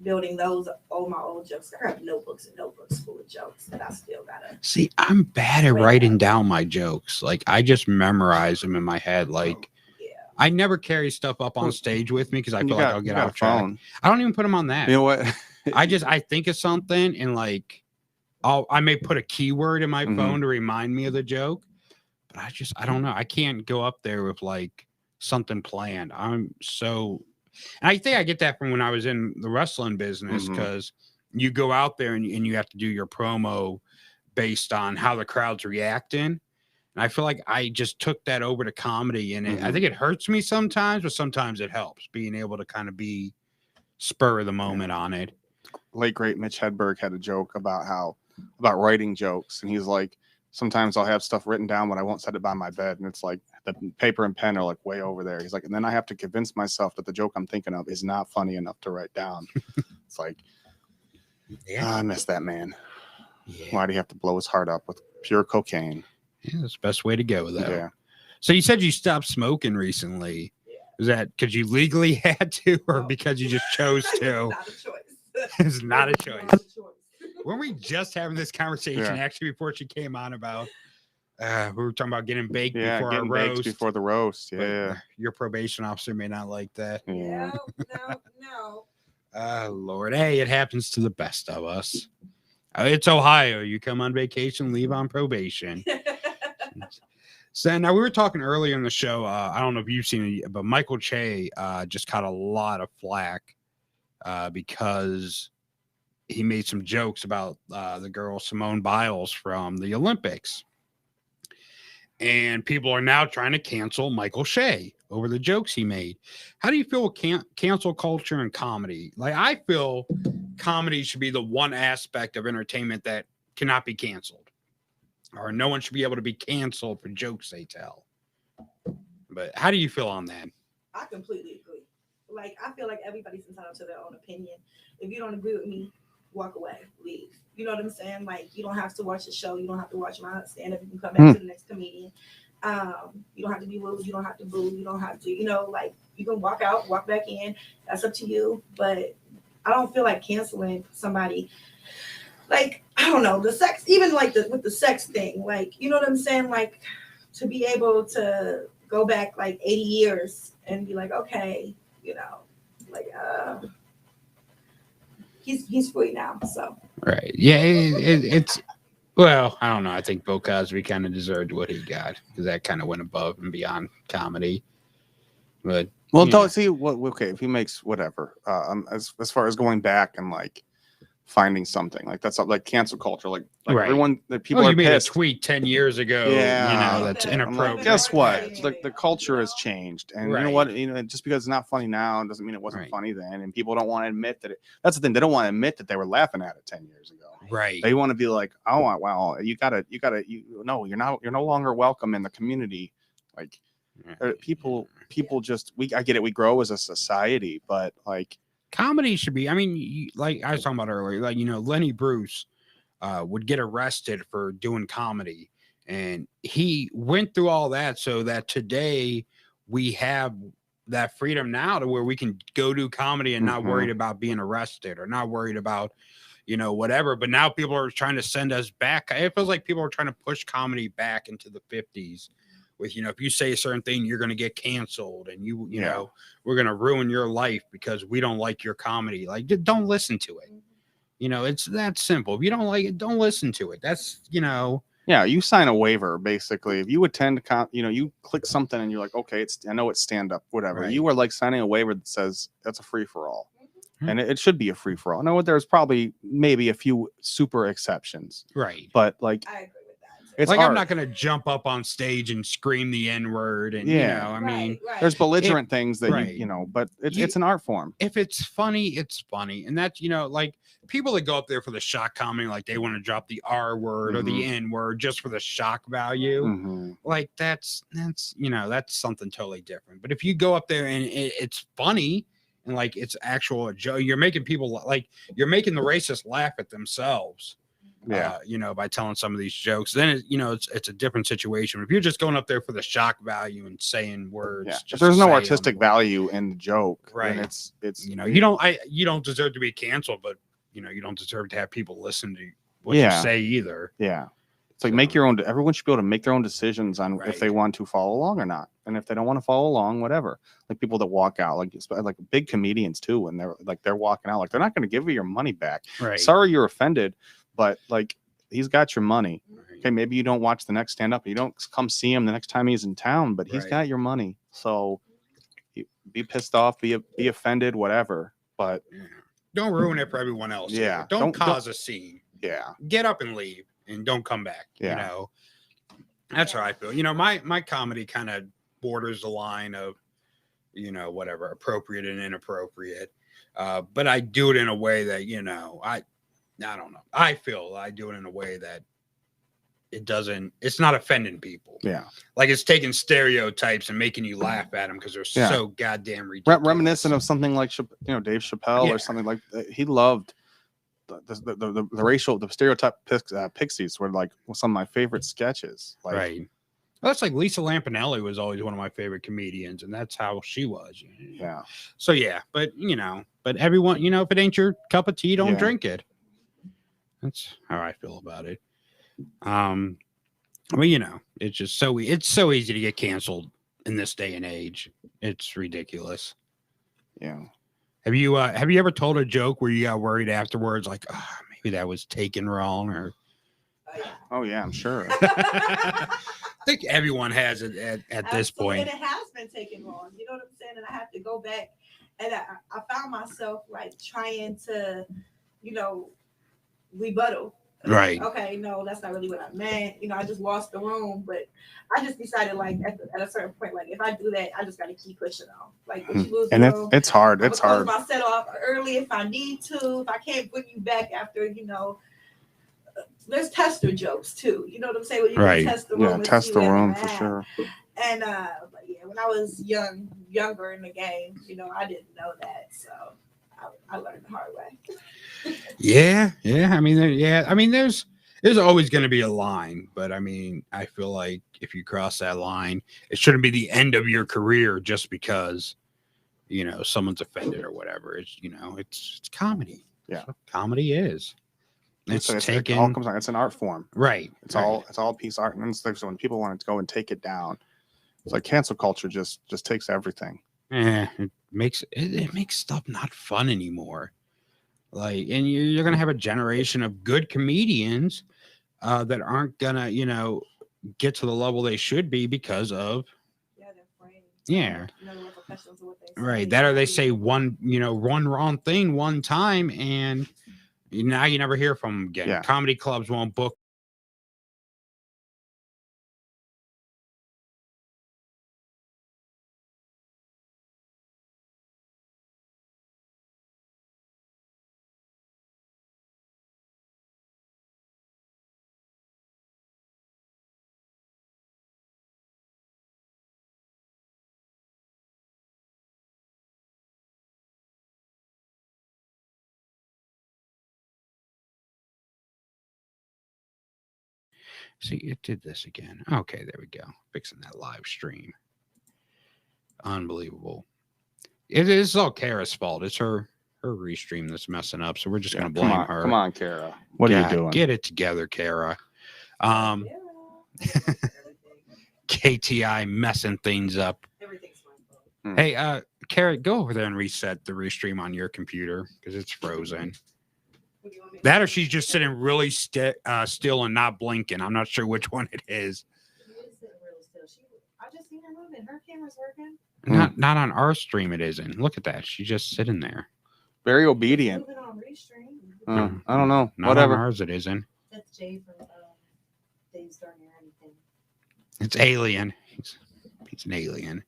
building those my old jokes. I have notebooks and notebooks full of jokes that I still gotta. See, I'm bad at writing down my jokes. Like I just memorize them in my head. Like I never carry stuff up on stage with me because I feel like I'll get off track. I don't even put them on that. You know what? I think of something and like I may put a keyword in my phone to remind me of the joke, but I don't know. I can't go up there with like something planned. And I think I get that from when I was in the wrestling business because you go out there and you have to do your promo based on how the crowd's reacting. And I feel like I just took that over to comedy, and I think it hurts me sometimes, but sometimes it helps being able to kind of be spur of the moment on it. Late great Mitch Hedberg had a joke about writing jokes, and he's like, sometimes I'll have stuff written down, but I won't set it by my bed, and it's like the paper and pen are like way over there. He's like, and then I have to convince myself that the joke I'm thinking of is not funny enough to write down. It's like, I miss that man. Why do you have to blow his heart up with pure cocaine? Yeah, that's the best way to go, though. Yeah. So you said you stopped smoking recently. Is that because you legally had to, or because you just chose to? It's not a choice. Weren't we just having this conversation actually before she came on about we were talking about getting baked before our roast? Before the roast. Yeah. Your probation officer may not like that. Yeah. No. Lord. Hey, it happens to the best of us. It's Ohio. You come on vacation, leave on probation. So now we were talking earlier in the show. I don't know if you've seen it, but Michael Che just caught a lot of flack because he made some jokes about the girl Simone Biles from the Olympics. And people are now trying to cancel Michael Che over the jokes he made. How do you feel with cancel culture and comedy? Like, I feel comedy should be the one aspect of entertainment that cannot be canceled, or no one should be able to be canceled for jokes they tell. But how do you feel on that? I completely agree. Like, I feel like everybody's entitled to their own opinion. If you don't agree with me, walk away, leave. You know what I'm saying? Like, you don't have to watch the show. You don't have to watch my stand-up. You can come back to the next comedian. You don't have to be rude. You don't have to boo. You don't have to, like, you can walk out, walk back in. That's up to you. But I don't feel like canceling somebody. Like, I don't know, the sex, even like with the sex thing, like, you know what I'm saying? Like, to be able to go back like 80 years and be like, okay, like, he's free now. So right, yeah, it's well, I don't know. I think Bill Cosby kind of deserved what he got because that kind of went above and beyond comedy. But don't see what if he makes whatever. As far as going back and like finding something like that's like cancel culture, like right. Everyone that people are you made pissed. A tweet 10 years ago. That's inappropriate. Like, guess what? The culture has changed, and you know what? Just because it's not funny now doesn't mean it wasn't funny then. And people don't want to admit that that's the thing. They don't want to admit that they were laughing at it 10 years ago. Right. They want to be like, oh wow, you're no longer welcome in the community. Like people just I get it. We grow as a society, but like. Comedy should be, I mean, like I was talking about earlier, like, Lenny Bruce would get arrested for doing comedy, and he went through all that so that today we have that freedom now to where we can go do comedy and not worried about being arrested or not worried about, whatever. But now people are trying to send us back. It feels like people are trying to push comedy back into the 50s. With, if you say a certain thing, you're going to get canceled and you know, we're going to ruin your life because we don't like your comedy. Like, don't listen to it. It's that simple. If you don't like it, don't listen to it. That's, Yeah, you sign a waiver, basically. If you attend, you click something and you're like, okay, I know it's stand-up, whatever. Right. You are like signing a waiver that says that's a free-for-all. And it should be a free-for-all. I know there's probably maybe a few super exceptions. Right. But like... I agree. It's like, I'm not going to jump up on stage and scream the N-word. And, I mean, there's belligerent things that, but it's an art form. If it's funny, it's funny. And that's, like people that go up there for the shock comedy, like they want to drop the R word or the N word just for the shock value. Like that's something totally different. But if you go up there and it's funny and like it's actual joke, you're making people like you're making the racists laugh at themselves. Yeah. You know, by telling some of these jokes, then it's a different situation. If you're just going up there for the shock value and saying words, Yeah. just If there's to no say 'em, artistic value in the joke, right? then it's you know, you don't deserve to be canceled, but you know, you don't deserve to have people listen to what you say either. Yeah. It's like make your own. Everyone should be able to make their own decisions on if they want to follow along or not, and if they don't want to follow along, whatever. Like people that walk out, like big comedians too, when they're walking out, like they're not going to give you your money back. Right. Sorry you're offended, but like he's got your money. Right. Okay, maybe you don't watch the next stand up, you don't come see him the next time he's in town, but he's got your money. So be pissed off, be offended, whatever. But don't ruin it for everyone else. Yeah. Either. Don't cause a scene. Yeah. Get up and leave. And don't come back. Yeah. You know, that's how I feel. You know, my comedy kind of borders the line of, you know, whatever, appropriate and inappropriate. But I do it in a way that, you know, I don't know. I feel I do it in a way that it's not offending people. Yeah. Like it's taking stereotypes and making you laugh at them because they're so goddamn ridiculous. Reminiscent of something like, Dave Chappelle or something like that. He loved the stereotype pixies were like some of my favorite sketches. Like, right. Well, that's like Lisa Lampanelli was always one of my favorite comedians, and that's how she was. Yeah. So yeah, but everyone, you know, if it ain't your cup of tea, don't drink it. That's how I feel about it. Well, you know, it's so easy to get canceled in this day and age. It's ridiculous. Yeah. Have you ever told a joke where you got worried afterwards, like, oh, maybe that was taken wrong, or? Oh yeah, I'm sure. I think everyone has it at this point. And it has been taken wrong. You know what I'm saying? And I have to go back, and I found myself like trying to, you know, rebuttal. Right. Okay, no, that's not really what I meant. You know, I just lost the room, but I just decided like at a certain point, like if I do that, I just got to keep pushing on. Like if you lose and the room, it's hard. It's close hard. my set off early if I need to. If I can't bring you back after, you know, there's tester jokes too. You know what I'm saying? When you can test the room. Yeah, test the room for sure. And but yeah, when I was younger in the game, you know, I didn't know that, so I learned the hard way. Yeah. I mean, there's always going to be a line, but I mean, I feel like if you cross that line, it shouldn't be the end of your career just because, you know, someone's offended or whatever. It's, you know, it's comedy. Yeah, comedy is. It's it all comes out. It's an art form, right? It's all piece art, and it's like, so when people want to go and take it down, it's like cancel culture just takes everything. Yeah, it makes stuff not fun anymore. Like, and you're gonna have a generation of good comedians that aren't gonna, you know, get to the level they should be because of right. That or they say one wrong thing one time, and now you never hear from them again. Comedy clubs won't book. See, it did this again. Okay, there we go. Fixing that live stream. Unbelievable. It is all Kara's fault. It's her restream that's messing up. So we're just gonna blame her. Come on, Kara. What are you doing? Get it together, Kara. KTI messing things up. Hey, Kara, go over there and reset the restream on your computer because it's frozen. That or she's just sitting really still and not blinking. I'm not sure which one it is. I just seen her moving. Her camera's working. Not on our stream. It isn't. Look at that. She's just sitting there. Very obedient. I don't know. Not Whatever. on ours, it isn't. That's Jay from Dave's Darn Near Anything. It's alien. He's an alien.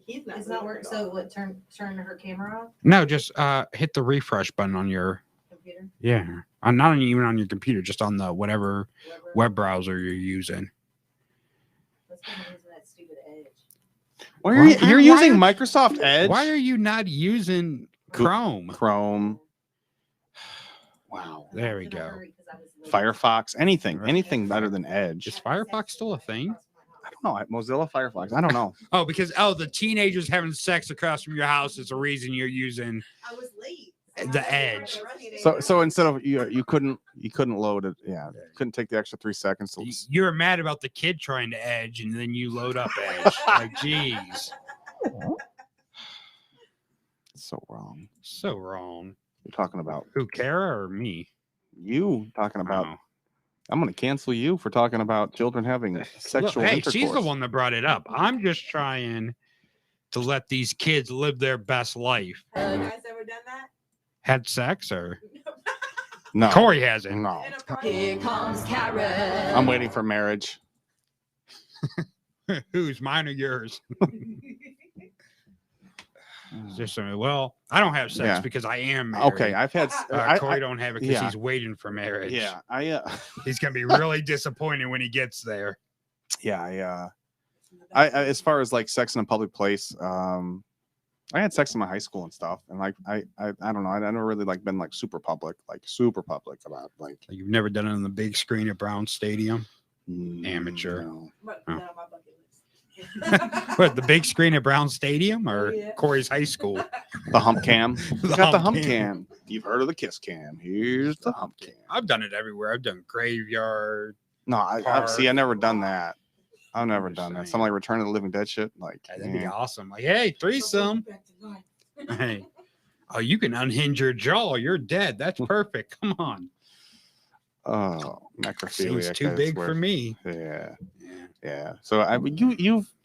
It's not working. So what? Turn her camera off. No, just hit the refresh button on your computer. Yeah, not even on your computer, just on the whatever web browser you're using. That's why I'm using that stupid Edge. Why are you're using Microsoft Edge? Why are you not using Chrome? Chrome. Wow. There we go. Firefox, anything better than Edge. Is Firefox still a thing? I don't know. Mozilla Firefox. I don't know. Oh, because the teenagers having sex across from your house is the reason you're using the Edge. So instead of you couldn't load it. Yeah, couldn't take the extra 3 seconds. To... You're mad about the kid trying to Edge, and then you load up Edge. Like, jeez. So wrong. So wrong. You're talking about who, Kara or me? You talking about. I'm going to cancel you for talking about children having sexual intercourse. She's the one that brought it up. I'm just trying to let these kids live their best life. Have you guys ever done that? Had sex or no? Corey hasn't. No. Here comes Karen. I'm waiting for marriage. Who's mine or yours? Well, I don't have sex because I am married. Okay, I've had. Corey don't have it because he's waiting for marriage. Yeah, he's gonna be really disappointed when he gets there. Yeah, I as far as like sex in a public place, I had sex in my high school and stuff, and like I don't know, I never really like been like super public about like. You've never done it on the big screen at Brown Stadium. Amateur. No. What, the big screen at Brown Stadium or Corey's high school? The hump cam. You got the hump cam. You've heard of the kiss cam. Here's the hump cam. I've done it everywhere. I've done graveyard. No, I never done that. I've never done that. Some like Return of the Living Dead shit. Like that'd be awesome. Like, hey, threesome. Hey, oh, you can unhinge your jaw. You're dead. That's perfect. Come on. Oh, necrophilia. Seems too big for me. Yeah. So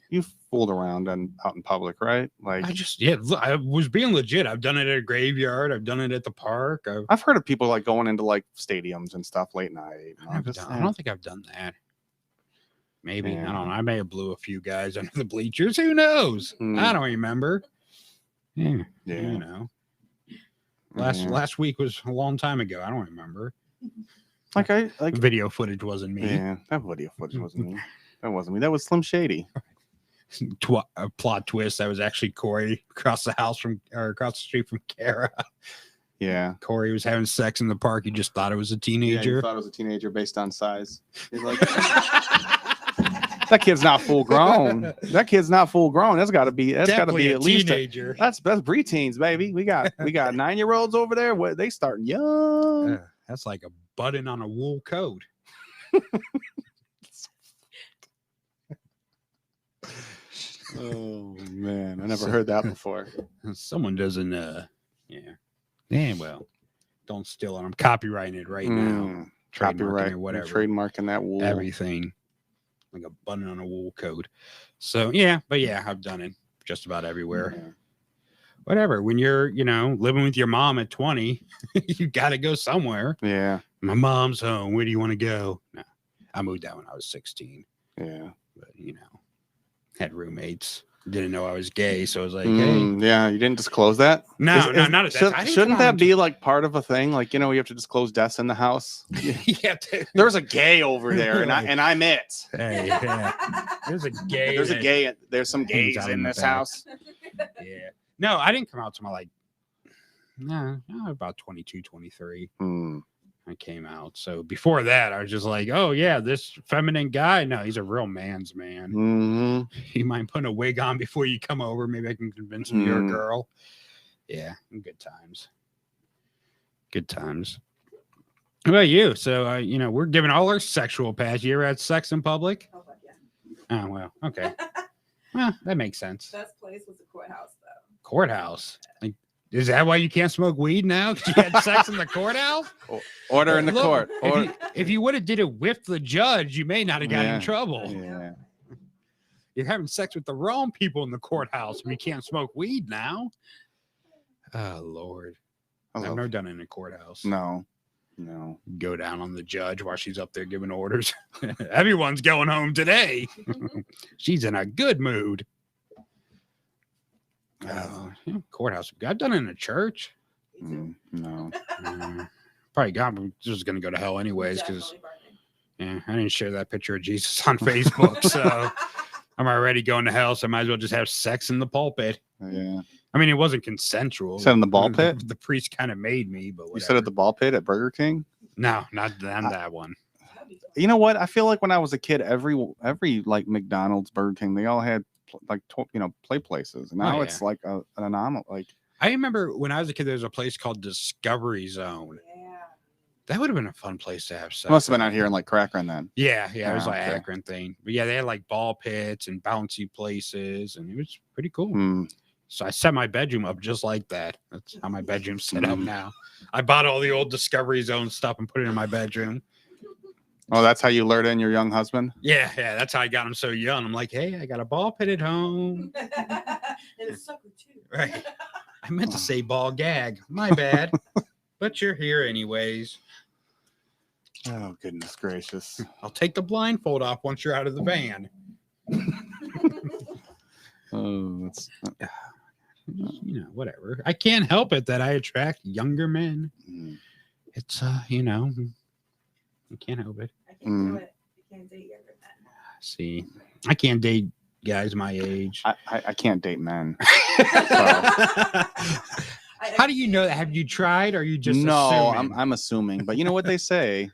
you've fooled around and out in public, right? Like I was being legit. I've done it at a graveyard. I've done it at the park. I've heard of people like going into like stadiums and stuff late night. I don't think I've done that. Maybe I don't know. I may have blew a few guys under the bleachers. Who knows? I don't remember. Yeah. You know. Last week was a long time ago. I don't remember. Video footage wasn't me. Yeah, that video footage wasn't me. That wasn't me. That was Slim Shady. A plot twist. That was actually Corey across the street from Kara. Yeah. Corey was having sex in the park. He just thought it was a teenager. Yeah, he thought it was a teenager based on size. He's like, that kid's not full grown. That's got to be at least teenager. That's preteens, baby. We got 9-year-olds over there. What they starting young. That's like a button on a wool coat. Oh man, I never heard that before. Someone doesn't well, don't steal it. I'm copywriting it right now. Copyright or whatever. Trademarking that wool. Everything. Like a button on a wool coat. So I've done it just about everywhere. Yeah. Whatever. When you're, living with your mom at 20, you got to go somewhere. Yeah. My mom's home. Where do you want to go? No, I moved out when I was 16. Yeah. But, had roommates. Didn't know I was gay. So I was like, hey. Yeah. You didn't disclose that? No, not at that. Shouldn't that be like part of a thing? Like, you have to disclose deaths in the house. Yeah. There's a gay over there and I'm it. Hey, yeah. There's a gay. There's a gay. There's some gays in this house. Yeah. No, I didn't come out to about 22, 23. I came out. So before that, I was just like, oh, yeah, this feminine guy. No, he's a real man's man. Mm-hmm. You mind putting a wig on before you come over? Maybe I can convince him you're a girl. Yeah, good times. Good times. How about you? So, we're giving all our sexual pass. You ever had sex in public? Oh, yeah. Oh, well, okay. Well, that makes sense. Best place was the courthouse, though. Courthouse? Like, is that why you can't smoke weed now? Because you had sex in the courthouse? Order in the court. If you would have did it with the judge, you may not have gotten in trouble. Yeah. You're having sex with the wrong people in the courthouse. We can't smoke weed now. Oh, Lord. I've never done it in a courthouse. No. Go down on the judge while she's up there giving orders. Everyone's going home today. She's in a good mood. Courthouse. I've done it in a church. No. Probably I'm just going to go to hell anyways because I didn't share that picture of Jesus on Facebook. So I'm already going to hell. So I might as well just have sex in the pulpit. Yeah. I mean, it wasn't consensual. You said in the ball pit? The priest kind of made me, but whatever. You said at the ball pit at Burger King? No, not that one. You know what? I feel like when I was a kid, every like McDonald's, Burger King, they all had like play places. And now it's like an anomaly. Like I remember when I was a kid, there was a place called Discovery Zone. Yeah, that would have been a fun place to have. Must have been out here in like Akron then. Yeah, it was like Akron thing. But yeah, they had like ball pits and bouncy places, and it was pretty cool. So I set my bedroom up just like that. That's how my bedroom's set up now. I bought all the old Discovery Zone stuff and put it in my bedroom. Oh, that's how you lured in your young husband? Yeah, that's how I got him so young. I'm like, hey, I got a ball pit at home. And a sucker too. Right. I meant to say ball gag. My bad. But you're here anyways. Oh, goodness gracious. I'll take the blindfold off once you're out of the van. Oh, that's... whatever. I can't help it that I attract younger men. It's, I can't help it. I can't do it. I can't date younger men. See, I can't date guys my age. I can't date men. How do you know that? Have you tried, or are you just assuming? I'm assuming. But you know what they say?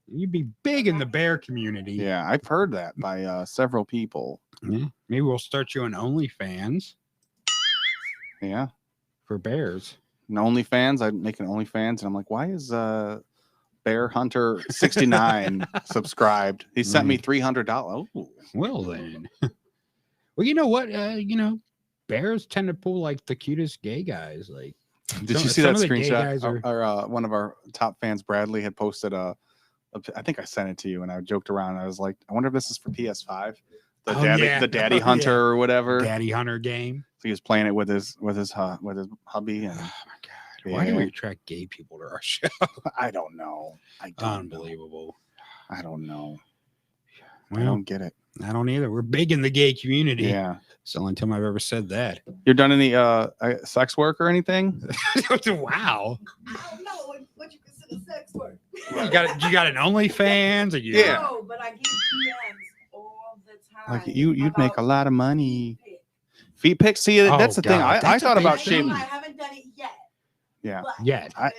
You'd be big in the bear community. Yeah, I've heard that by several people. Yeah. Maybe we'll start you on OnlyFans. Yeah. For bears. And OnlyFans, I'd make an OnlyFans, and I'm like, why is Bear Hunter 69 subscribed? He sent me $300. Oh, well then. Well, you know what? Bears tend to pull like the cutest gay guys. Like, did you see that screenshot? Or one of our top fans, Bradley, had posted I think I sent it to you, and I joked around. I was like, I wonder if this is for PS5, the Daddy Hunter or whatever, Daddy Hunter game. So he was playing it with his hubby. And, oh my god, why do we attract gay people to our show? I don't know. Unbelievable. I don't know. Well, I don't get it. I don't either. We're big in the gay community. Yeah. It's the only time I've ever said that. You're done any sex work or anything? Wow. I don't know what you consider sex work. You got an OnlyFans? Or Yeah. No, but I get DMs all the time. Like you'd make a lot of money. Feet pics. See, that's the thing. I thought about shaving. I haven't done it yet. Yeah. Yet. I've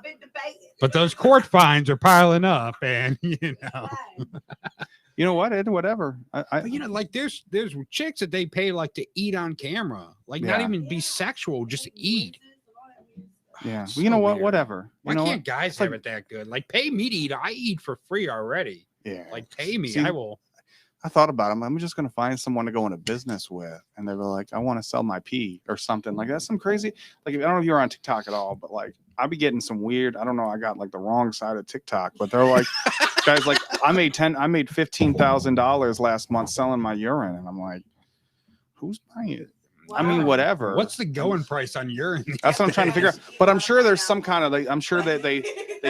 been debating. But those court fines are piling up, and You know what? Whatever. But like there's chicks that they pay like to eat on camera, like not even be sexual, just eat. Yeah. So you know what? weird. Whatever. Why can't guys have it that good? Like, pay me to eat. I eat for free already. Yeah. Like, pay me. See, I will. I thought about them. I'm just going to find someone to go into business with. And they were like, I want to sell my pee or something. Like, that's some crazy. Like, I don't know if you're on TikTok at all, but like, I'll be getting some weird. I don't know. I got like the wrong side of TikTok, but they're like, guys, like, I made $15,000 last month selling my urine. And I'm like, who's buying it? Wow. I mean, whatever. What's the going price on urine? That's what I'm trying to figure out. But I'm sure there's some kind of, I'm sure that they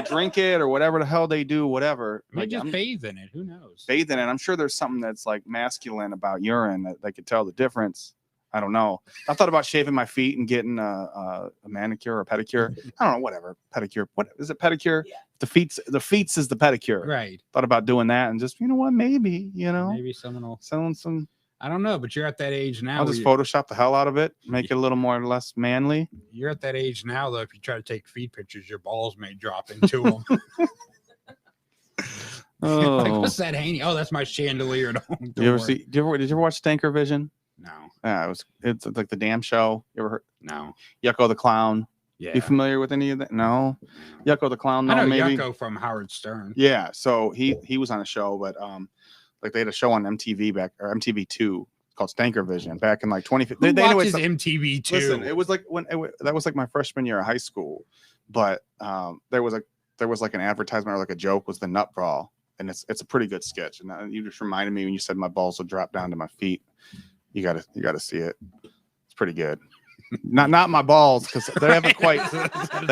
drink it or whatever the hell they do, whatever. Maybe like, just bathe in it. Who knows? Bathe in it. I'm sure there's something that's like masculine about urine that they could tell the difference. I don't know. I thought about shaving my feet and getting a manicure or pedicure. I don't know, whatever. Pedicure. What is it? Pedicure? Yeah. The feet is the pedicure. Right. Thought about doing that and just, you know what? Maybe, maybe someone will selling some. I don't know, but you're at that age now. I'll just Photoshop the hell out of it, make it a little more or less manly. You're at that age now, though. If you try to take feet pictures, your balls may drop into them. Oh, like, what's that hanging? Oh, that's my chandelier. Did you ever watch Stanker Vision? No. Yeah, it's like the damn show. You ever heard? No. Yucko the Clown. Yeah. You familiar with any of that? No. Yucko the Clown. No, I know maybe. Yucko from Howard Stern. Yeah, so he was on a show, but like they had a show on MTV MTV2 called Stanker Vision back in like 2015. Who watches MTV2? Listen, it was like that was like my freshman year of high school, but there was like an advertisement or like a joke was the nut brawl, and it's a pretty good sketch. And you just reminded me when you said my balls will drop down to my feet. You gotta see it. It's pretty good. Not my balls because they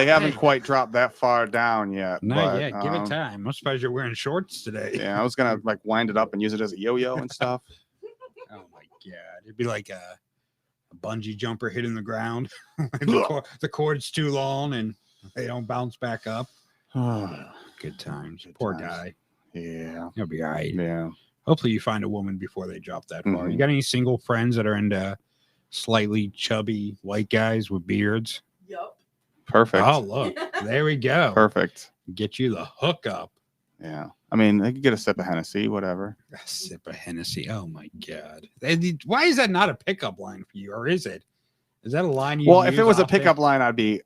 haven't quite dropped that far down yet. Not yet. Give it time. I'm surprised you're wearing shorts today. Yeah, I was gonna like wind it up and use it as a yo-yo and stuff. Oh my god, it'd be like a bungee jumper hitting the ground. The cord's too long and they don't bounce back up. Good times. Poor guy. Yeah, he'll be all right. Yeah. Hopefully you find a woman before they drop that far. You got any single friends that are into slightly chubby white guys with beards. Yup. Perfect. Oh, look. There we go. Perfect. Get you the hookup. Yeah. I mean, they could get a sip of Hennessy, whatever. A sip of Hennessy. Oh, my God. Why is that not a pickup line for you? Or is it? Is that a line you Well, if use it was a often? pickup line, I'd be,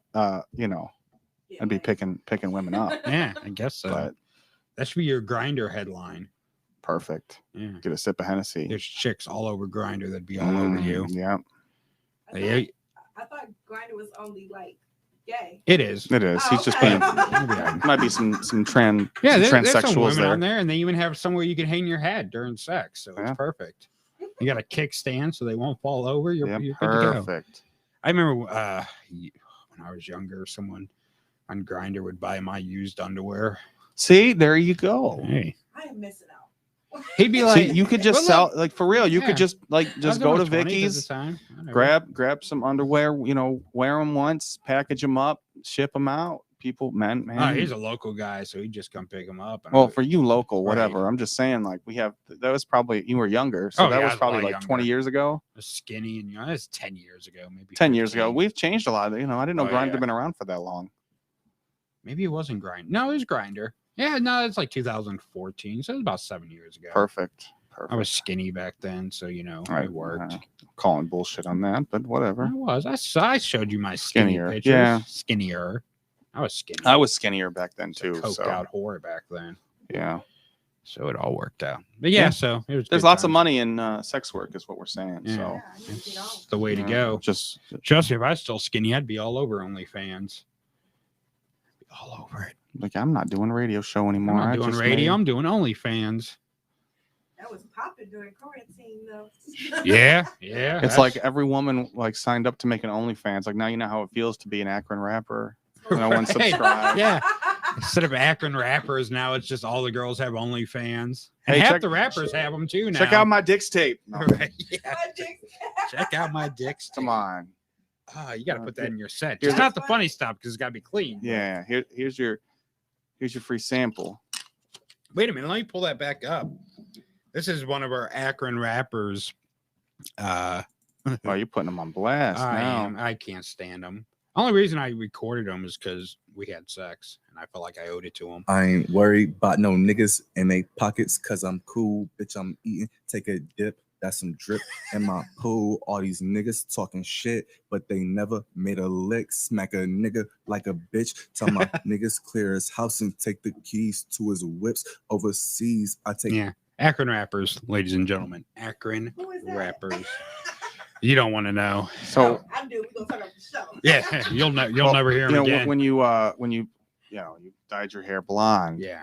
you know, I'd be picking women up. Yeah, I guess so. But that should be your Grinder headline. perfect. Yeah. Get a sip of Hennessy. There's chicks all over Grinder that'd be all over you. Yeah. Yeah, I thought Grindr was only like gay. it is. It is. He's just okay. being. Might be some Yeah, some there's some transsexuals women there. on there, and they even have somewhere you can hang your hat during sex, so Yeah. it's perfect. You got a kickstand so they won't fall over. You're good to go. Perfect. I remember when I was younger, someone on Grinder would buy my used underwear. See, there you go. Hey, I am missing out. he'd be So like, you could just well, sell, like, for real. You yeah. could just I was go to in my 20s at the Vicky's, time. Whatever. grab some underwear, you know, wear them once, package them up, ship them out. People, man. Oh, he's a local guy, so he'd just come pick him up. And Well, for you local, Right. whatever. I'm just saying, like, that was probably, you were younger, so Oh, that yeah, I was was a probably lot like 20 younger. years ago. was skinny, and that's 10 years ago, maybe 10 years ago. 15. We've changed a lot. You know, I didn't know Oh, Grindr yeah. had been around for that long. Maybe it wasn't Grinder. No, it was Grinder. Yeah, no, it's like 2014, so it was about 7 years ago. Perfect. I was skinny back then, so it worked. Calling bullshit on that, but whatever. I was. I showed you my skinny Skinnier, pictures. yeah. Skinnier. I was skinny. I was skinnier back then too. Coked So out whore back then. yeah. So it all worked out. But yeah, so it was. There's good lots of times. money in sex work, is what we're saying. Yeah. So It's the way to yeah, go. Just if I was still skinny, I'd be all over OnlyFans. Be all over it. like, I'm not doing a radio show anymore. I'm not doing radio. I'm doing OnlyFans. That was popping during quarantine, though. Yeah. It's like every woman like signed up to make an OnlyFans. Like, now you know how it feels to be an Akron rapper. No one subscribed. Yeah. Instead of Akron rappers, now it's just all the girls have OnlyFans. And Hey, half check- the rappers have them too now. Check out my Dick's tape. No, Right, yeah. Check out my dicks. come on. Oh, you got to put that in your set. Here's Just not the funny stuff because it's got to be clean. Yeah. Here's your free sample. Wait a minute. Let me pull that back up. This is one of our Akron rappers. Oh, you're putting them on blast now. I can't stand them. Only reason I recorded them is because we had sex and I felt like I owed it to him. I ain't worried about no niggas in they pockets cause I'm cool. Bitch, I'm eating. Take a dip. That's some drip in my pool. All these niggas talking shit, but they never made a lick. Smack a nigga like a bitch. Tell my niggas clear his house and take the keys to his whips. Overseas, I take Akron rappers, ladies and gentlemen. Akron rappers. You don't want to know. So I do. We're gonna turn up the show. Yeah, you'll never hear him again. when you you dyed your hair blonde. Yeah.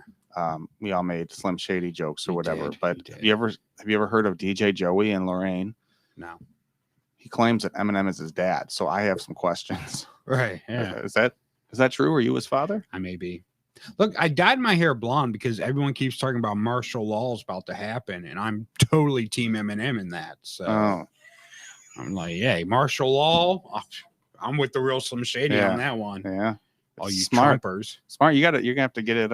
We all made Slim Shady jokes or You whatever. did, But you have you ever heard of DJ Joey and Lorraine? No. He claims that Eminem is his dad. So I have some questions. Right. Yeah. Is that true? Are you his father? I may be. Look, I dyed my hair blonde because everyone keeps talking about martial law is about to happen, and I'm totally team Eminem in that. So I'm like, hey, martial law. I'm with the real Slim Shady on that one. Yeah. All you Smart. Trumpers. Smart. You're gonna have to get it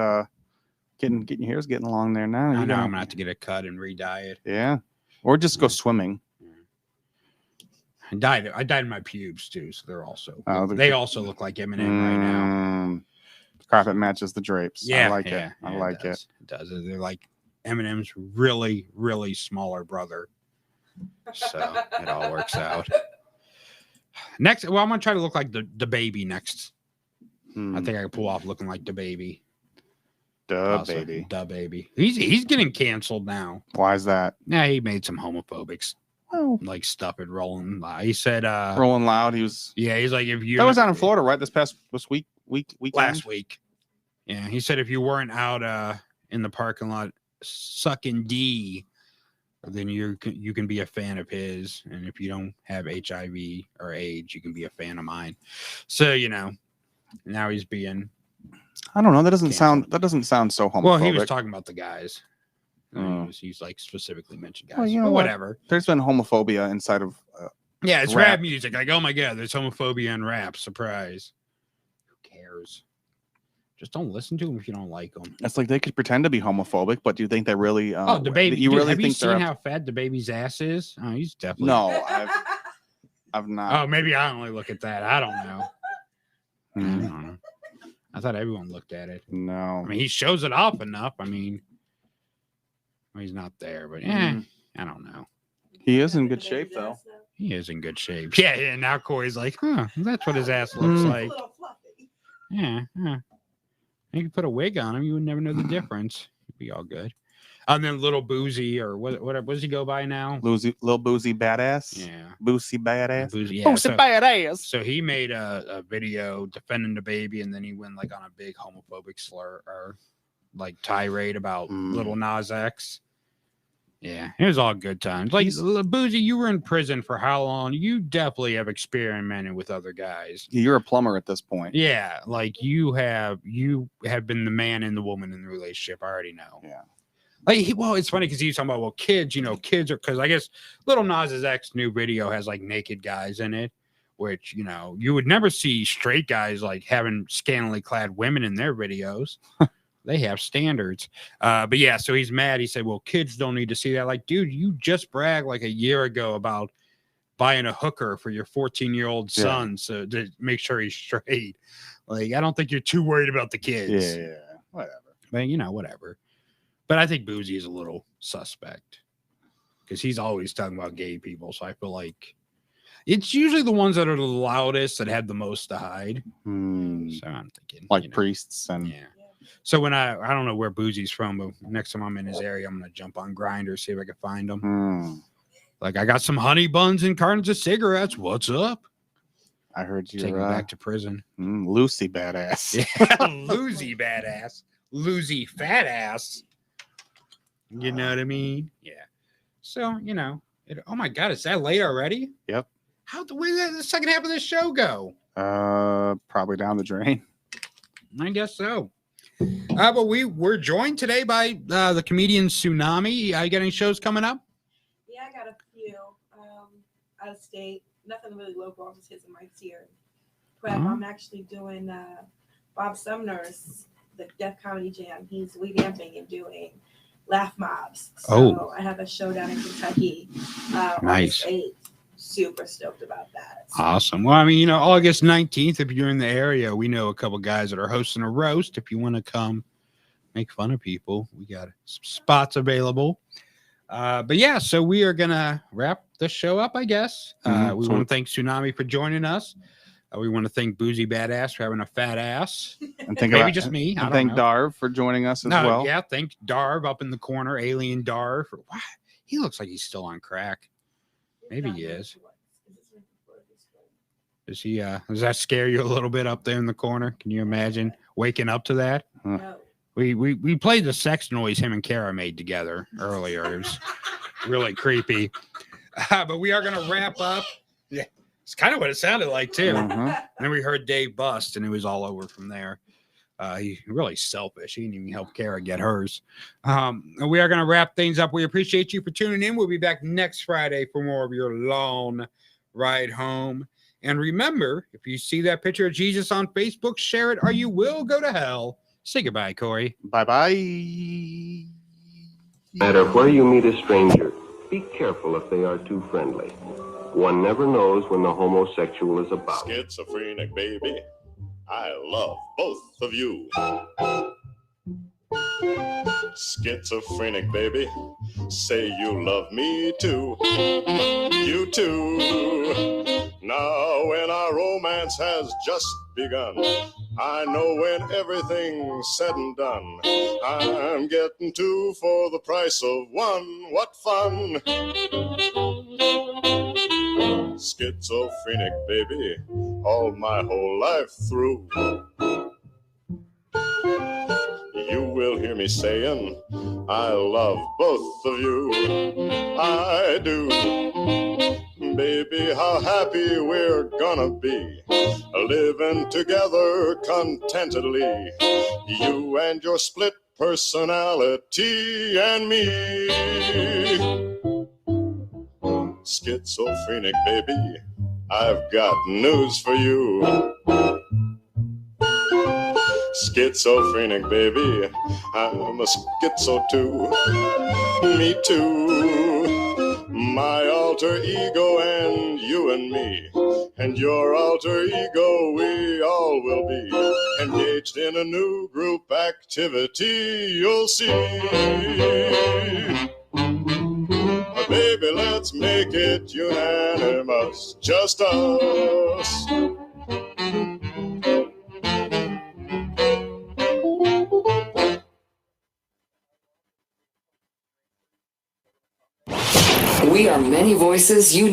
getting your hair's getting along there now. I You know I'm gotta- gonna have to get a cut and re-dye it. Yeah. Or just go swimming. I dyed my pubes too, so they're also Oh, they also look like Eminem right now. Carpet matches the drapes. Yeah, I like yeah, it. I yeah, like it. It does. They're like Eminem's really, really smaller brother. So it all works out. Next, well, I'm gonna try to look like the baby next. I think I can pull off looking like the baby. Baby. The baby. He's getting canceled now. Why is that? Yeah, he made some homophobic like stuff at Rolling Loud. He said Rolling Loud. He was. Yeah, he's like, if you That was out in Florida, right? This weekend. last week. Yeah, he said if you weren't out in the parking lot sucking D, then you can be a fan of his, and if you don't have HIV or AIDS, you can be a fan of mine. So now he's being. I don't know. That doesn't sound so homophobic. Well, he was talking about the guys. He's like specifically mentioned guys. Well, you But know what? whatever. There's been homophobia inside of. Yeah, it's rap music. Like, oh my god, there's homophobia in rap. Surprise. Who cares? Just don't listen to them if you don't like them. It's like they could pretend to be homophobic, but do you think they really? The baby. You Dude, really have think you they're? seen how fat the baby's ass is? Oh, he's definitely. No, I've not. Oh, maybe I only look at that. I don't know. I don't know. I thought everyone looked at it. No. I mean, he shows it off enough. I mean, well, he's not there, but I don't know. He is in good shape, though. He is in good shape. Yeah. Now Corey's like, that's what his ass looks like. Yeah. You could put a wig on him. You would never know the difference. He'd be all good. And then Little Boozy, or what does he go by now? Little Boozy Badass. Yeah. Boozy Badass. Boozy Badass. So he made a video defending the baby, and then he went like on a big homophobic slur or like tirade about Little Nas X. Yeah, it was all good times. Like, Boozy, you were in prison for how long? You definitely have experimented with other guys. You're a plumber at this point. Yeah, like you have been the man and the woman in the relationship. I already know. Yeah. Like, it's funny because he's talking about, kids are, because I guess Little Nas X's new video has like naked guys in it, which, you would never see straight guys like having scantily clad women in their videos. They have standards. But yeah, so he's mad. He said, well, kids don't need to see that. Like, dude, you just bragged like a year ago about buying a hooker for your 14-year-old son so to make sure he's straight. Like, I don't think you're too worried about the kids. Yeah, whatever. But, whatever. But I think Boozy is a little suspect because he's always talking about gay people. So I feel like it's usually the ones that are the loudest that have the most to hide. So I'm thinking. Like priests and... Yeah. So when I don't know where Boozy's from, but next time I'm in his area, I'm going to jump on Grindr, see if I can find him. Like, I got some honey buns and cartons of cigarettes. What's up? I heard you. Take me back to prison. Lucy Badass. Yeah, Lucy Badass. Lucy Fat Ass. You know what I mean? Yeah. So, oh my God, is that late already? Yep. Where did the second half of this show go? Probably down the drain. I guess so. But we're joined today by the comedian Tsunami. You got any shows coming up? Yeah, I got a few out of state. Nothing really local. I'm just hitting mics here. But I'm actually doing Bob Sumner's the Deaf Comedy Jam. He's revamping and doing laugh mobs. So I have a show down in Kentucky. Nice. August 8th. Super stoked about that. Awesome. Well, I mean, August 19th, if you're in the area, we know a couple guys that are hosting a roast. If you want to come make fun of people, we got some spots available. But yeah, so we are going to wrap the show up, I guess. We want to thank Tsunami for joining us. We want to thank Boozy Badass for having a fat ass. And maybe just me. And thank Darv for joining us as well. Yeah, thank Darv up in the corner, Alien Darv. Wow, he looks like he's still on crack. Maybe he is. Does he? Does that scare you a little bit up there in the corner? Can you imagine waking up to that? No. We played the sex noise him and Kara made together earlier. It was really creepy. But we are gonna wrap up. Yeah, it's kind of what it sounded like too. And then we heard Dave bust, and it was all over from there. He's really selfish. He didn't even help Kara get hers. And we are going to wrap things up. We appreciate you for tuning in. We'll be back next Friday for more of your long ride home. And remember, if you see that picture of Jesus on Facebook, share it or you will go to hell. Say goodbye, Corey. Bye-bye. No matter where you meet a stranger, be careful if they are too friendly. One never knows when the homosexual is about. Schizophrenic, baby. I love both of you. Schizophrenic, baby. Say you love me too. You too. Now when our romance has just begun, I know when everything's said and done, I'm getting two for the price of one. What fun! Schizophrenic, baby, all my whole life through. You will hear me saying, I love both of you. I do. Baby, how happy we're gonna be, living together contentedly. You and your split personality and me. Schizophrenic, baby, I've got news for you. Schizophrenic, baby, I'm a schizo too. Me too. My all alter ego and you and me. And your alter ego, we all will be engaged in a new group activity, you'll see. Baby, let's make it unanimous, just us. We are many voices united.